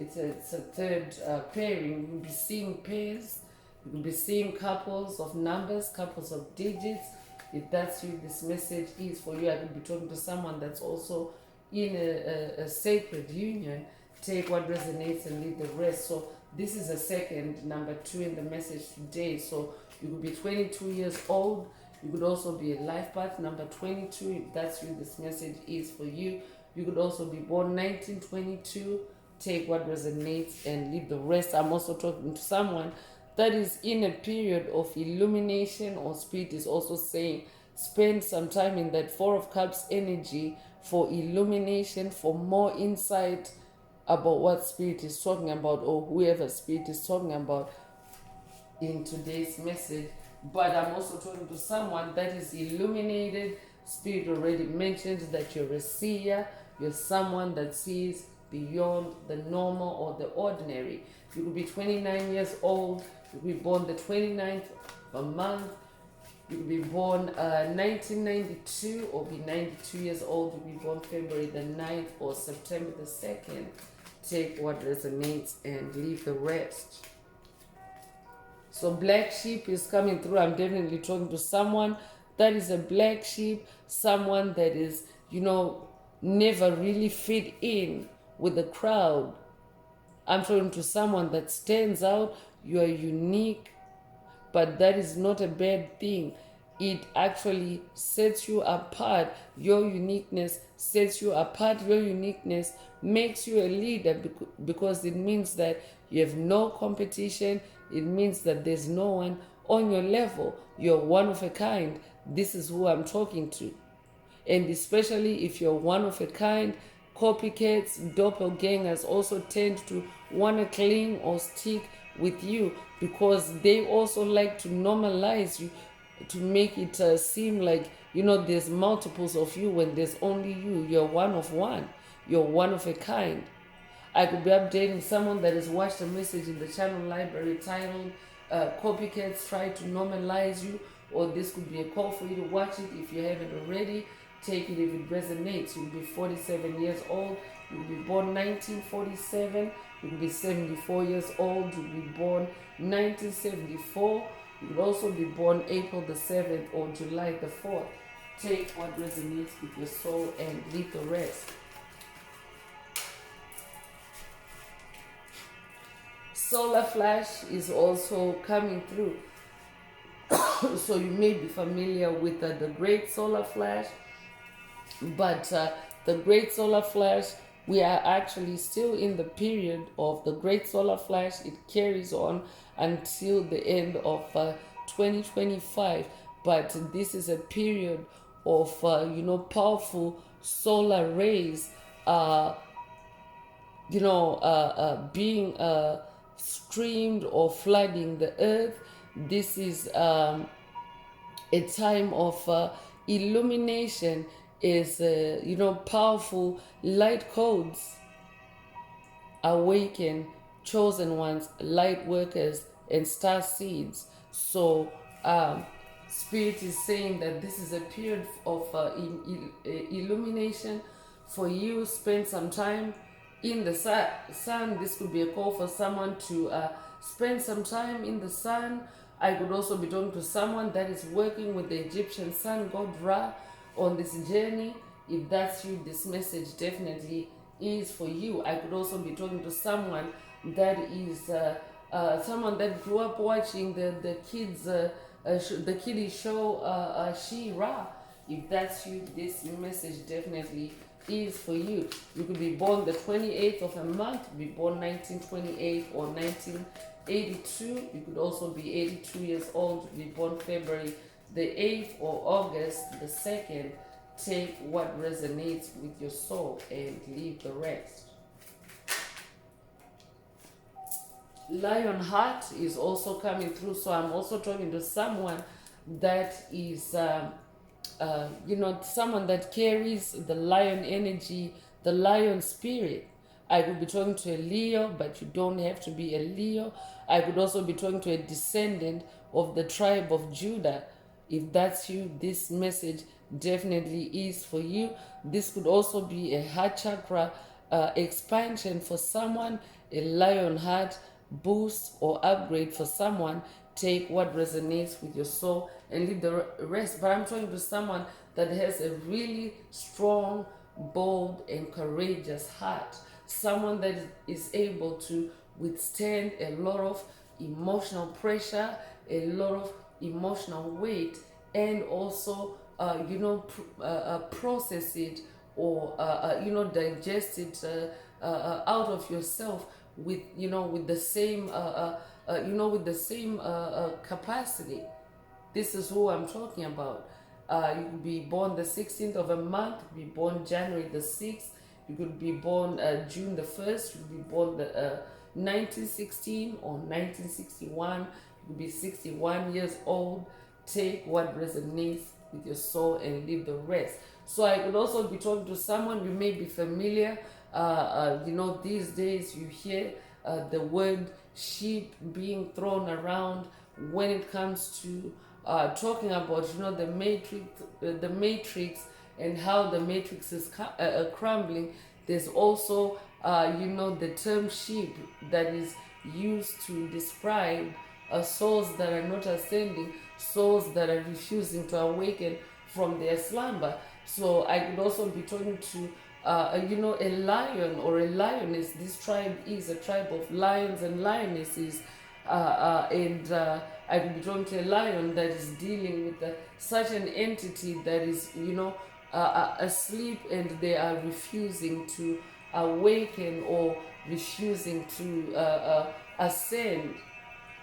it's a third pairing. You'll be seeing pairs, you will be seeing couples of numbers, couples of digits. If that's you, this message is for you. I could be talking to someone that's also in a sacred union. Take what resonates and leave the rest. So this is a second number 2 in the message today. So you could be 22 years old, You could also be a life path number 22. If that's you, this message is for you. You could also be born 1922. Take what resonates and leave the rest. I'm also talking to someone that is in a period of illumination, or spirit is also saying spend some time in that Four of Cups energy for illumination, for more insight about what spirit is talking about, or whoever spirit is talking about in today's message. But I'm also talking to someone that is illuminated. Spirit already mentioned that you're a seer, you're someone that sees beyond the normal or the ordinary. You could be 29 years old, you could be born the 29th of a month, you could be born 1992 or be 92 years old, you could be born February the 9th or September the 2nd. Take what resonates and leave the rest. So black sheep is coming through. I'm definitely talking to someone that is a black sheep, someone that is, never really fit in with the crowd. I'm talking to someone that stands out. You are unique, but that is not a bad thing. It actually sets you apart. Your uniqueness sets you apart. Your uniqueness makes you a leader, because it means that you have no competition. It means that there's no one on your level. You're one of a kind. This is who I'm talking to. And especially if you're one of a kind, copycats, doppelgangers also tend to want to cling or stick with you, because they also like to normalize you, to make it seem like, there's multiples of you when there's only you. You're one of one. You're one of a kind. I could be updating someone that has watched a message in the channel library titled Copycats Try to Normalize You, or this could be a call for you to watch it if you haven't already. Take it if it resonates. You'll be 47 years old. You'll be born 1947. You'll be 74 years old. You'll be born 1974. You could also be born April the 7th or July the 4th. Take what resonates with your soul and leave the rest. Solar flash is also coming through. So you may be familiar with the great solar flash, but the great solar flash, we are actually still in the period of the great solar flash. It carries on until the end of 2025, but this is a period of powerful solar rays being streamed or flooding the earth. This is a time of illumination. Is powerful light codes awaken chosen ones, light workers, and star seeds. So spirit is saying that this is a period of illumination for you. Spend some time in the sun. This could be a call for someone to spend some time in the sun. I could also be talking to someone that is working with the Egyptian sun god Ra on this journey. If that's you, this message definitely is for you. I could also be talking to someone that is someone that grew up watching the kiddie show She-Ra. If that's you, this message definitely is for you. You could be born the 28th of a month, be born 1928 or 1982. You could also be 82 years old, be born February the 8th or August the 2nd. Take what resonates with your soul and leave the rest. Lion heart is also coming through. So I'm also talking to someone that is someone that carries the lion energy, the lion spirit. I could be talking to a Leo, but you don't have to be a Leo. I could also be talking to a descendant of the tribe of Judah. If that's you, this message definitely is for you. This could also be a heart chakra expansion for someone, a lion heart boost or upgrade for someone. Take what resonates with your soul and leave the rest. But I'm talking to someone that has a really strong, bold, and courageous heart. Someone that is able to withstand a lot of emotional pressure, a lot of emotional weight, and also process it, or digest it out of yourself with with the same capacity. This is who I'm talking about. You could be born the 16th of a month, you could be born January the 6th, you could be born June the 1st, you could be born the 1916 or 1961, you could be 61 years old. Take what resonates with your soul and leave the rest. So I could also be talking to someone you may be familiar. These days you hear the word sheep being thrown around when it comes to talking about the matrix and how the matrix is crumbling. There's also the term sheep that is used to describe souls that are not ascending, souls that are refusing to awaken from their slumber. So I could also be talking to a lion or a lioness. This tribe is a tribe of lions and lionesses, and I could be talking to a lion that is dealing with such an entity that is asleep, and they are refusing to awaken or refusing to ascend.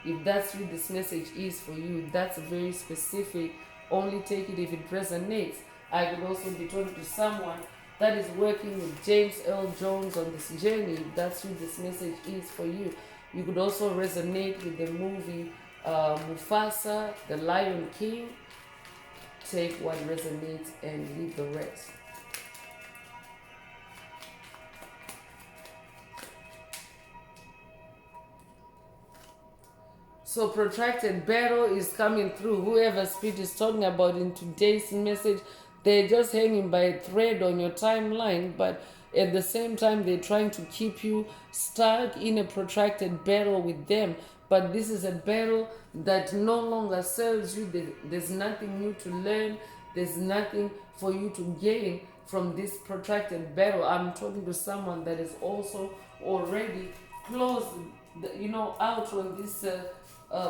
If that's what this message is for you, that's very specific. Only take it if it resonates. I could also be talking to someone that is working with James L. Jones on this journey. If that's what this message is for you. You could also resonate with the movie Mufasa, The Lion King. Take what resonates and leave the rest. So protracted battle is coming through. Whoever Spirit is talking about in today's message, they're just hanging by a thread on your timeline, but at the same time, they're trying to keep you stuck in a protracted battle with them. But this is a battle that no longer serves you. There's nothing new to learn. There's nothing for you to gain from this protracted battle. I'm talking to someone that is also already close, out on this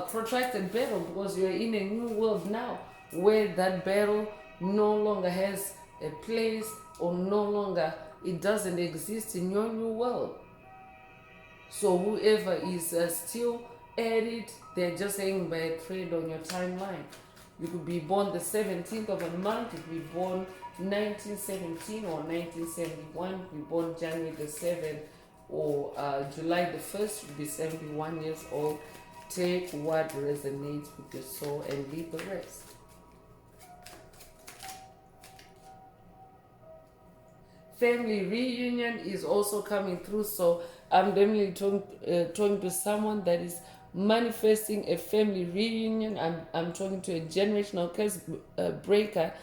protracted battle, because you're in a new world now where that battle no longer has a place, or no longer, it doesn't exist in your new world. So whoever is still at it, they're just hanging by a thread on your timeline. You could be born the 17th of a month, you could be born 1917 or 1971, you could be born January the 7th or July the 1st, you could be 71 years old. Take what resonates with your soul and leave the rest. Family reunion is also coming through. So I'm definitely talking to someone that is manifesting a family reunion. I'm talking to a generational curse breaker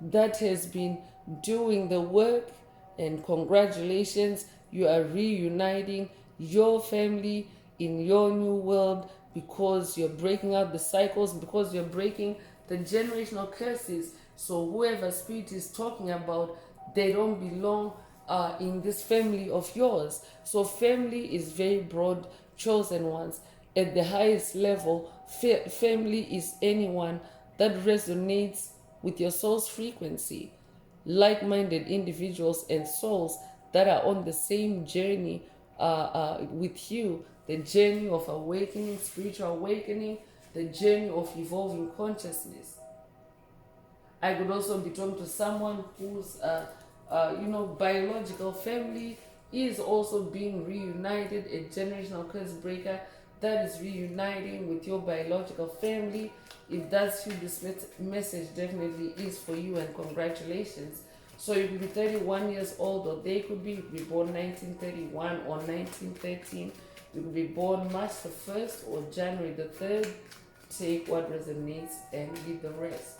that has been doing the work, and congratulations, you are reuniting your family in your new world, because you're breaking out the cycles, because you're breaking the generational curses. So whoever Spirit is talking about, they don't belong in this family of yours. So family is very broad, chosen ones. At the highest level, family is anyone that resonates with your soul's frequency. Like-minded individuals and souls that are on the same journey with you, the journey of awakening, spiritual awakening, the journey of evolving consciousness. I could also be talking to someone whose biological family is also being reunited, a generational curse breaker that is reuniting with your biological family. If that's you, this message definitely is for you, and congratulations. So you could be 31 years old, or they could be born 1931 or 1913. You could be born March the 1st or January the 3rd. Take what resonates and leave the rest.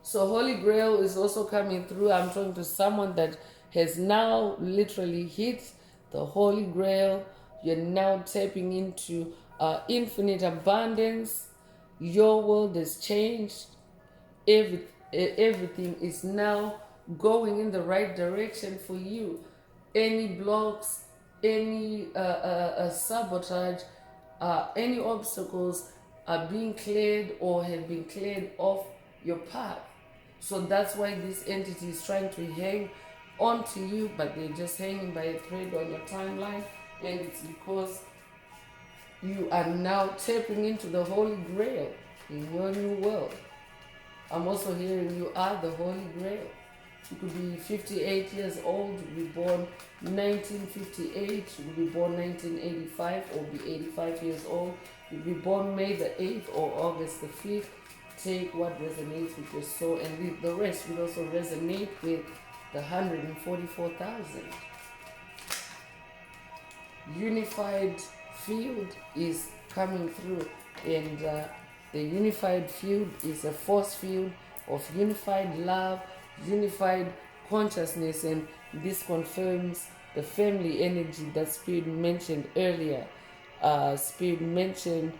So Holy Grail is also coming through. I'm talking to someone that has now literally hit the Holy Grail. You're now tapping into infinite abundance. Your world has changed. Everything is now going in the right direction for you. Any blocks, any sabotage, any obstacles are being cleared or have been cleared off your path. So that's why this entity is trying to hang onto you, but they're just hanging by a thread on your timeline, and it's because you are now tapping into the Holy Grail in your new world. I'm also hearing you are the Holy Grail. You could be 58 years old, you could be born 1958, you could be born 1985, or be 85 years old. You could be born May the 8th or August the 5th. Take what resonates with your soul and leave the rest. Will also resonate with the 144,000. Unified field is coming through, and the unified field is a force field of unified love, unified consciousness, and this confirms the family energy that Spirit mentioned earlier. Spirit mentioned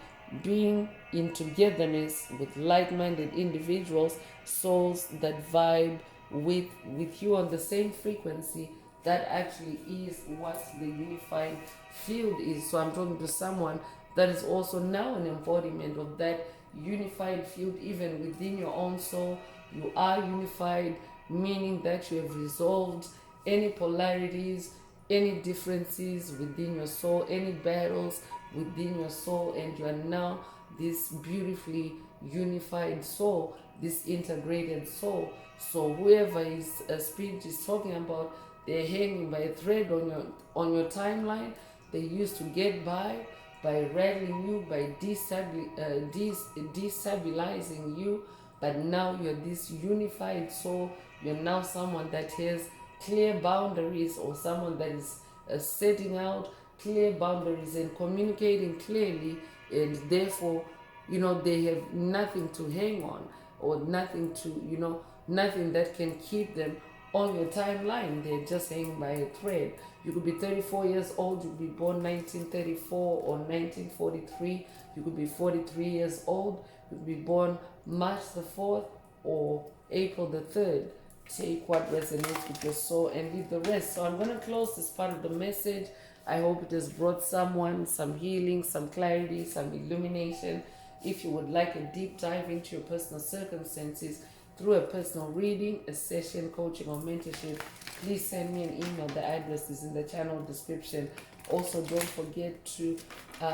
being in togetherness with like-minded individuals, souls that vibe with you on the same frequency. That actually is what the unified field is. So I'm talking to someone that is also now an embodiment of that unified field. Even within your own soul, you are unified, meaning that you have resolved any polarities, any differences within your soul, any battles within your soul, and you are now this beautifully unified soul, this integrated soul. So whoever is a spirit is talking about, they're hanging by a thread on your timeline. They used to get by rattling you, by destabilizing you, but now you're this unified soul. You're now someone that has clear boundaries, or someone that is setting out clear boundaries and communicating clearly, and therefore, they have nothing to hang on, or nothing to, nothing that can keep them on your timeline. They're just hanging by a thread. You could be 34 years old, you could be born 1934 or 1943, you could be 43 years old, you could be born March the 4th or April the 3rd. Take what resonates with your soul and leave the rest. So I'm going to close this part of the message. I hope it has brought someone some healing, some clarity, some illumination. If you would like a deep dive into your personal circumstances through a personal reading, a session, coaching, or mentorship, please send me an email. The address is in the channel description. Also, don't forget to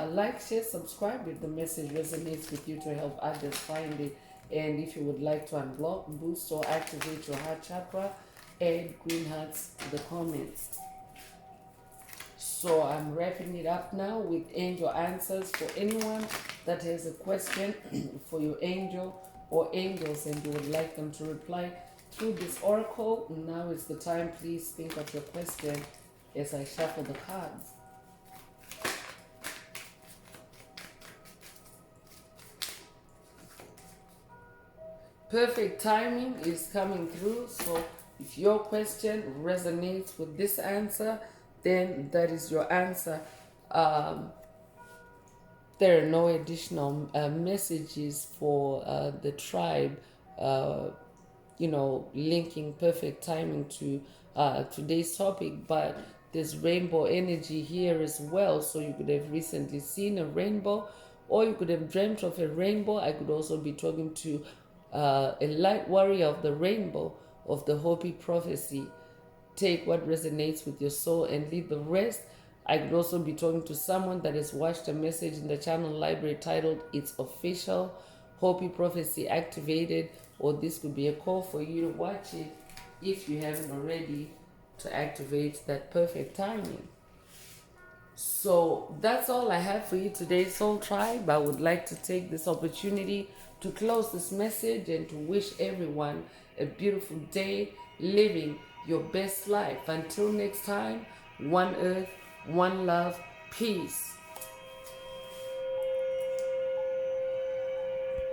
like, share, subscribe if the message resonates with you, to help others find it. And if you would like to unblock, boost, or activate your heart chakra, add green hearts to the comments. So I'm wrapping it up now with angel answers. For anyone that has a question for your angel or angels and you would like them to reply through this oracle, now is the time. Please think of your question as I shuffle the cards. Perfect timing is coming through. So if your question resonates with this answer, then that is your answer. There are no additional messages for the tribe, linking perfect timing to today's topic, but there's rainbow energy here as well. So you could have recently seen a rainbow, or you could have dreamt of a rainbow. I could also be talking to a light warrior of the rainbow, of the Hopi prophecy. Take what resonates with your soul and leave the rest. I could also be talking to someone that has watched a message in the channel library titled It's Official, Hopi Prophecy Activated, or this could be a call for you to watch it if you haven't already, to activate that perfect timing. So that's all I have for you today, Soul Tribe. I would like to take this opportunity to close this message and to wish everyone a beautiful day, living your best life. Until next time, one earth, one love, peace.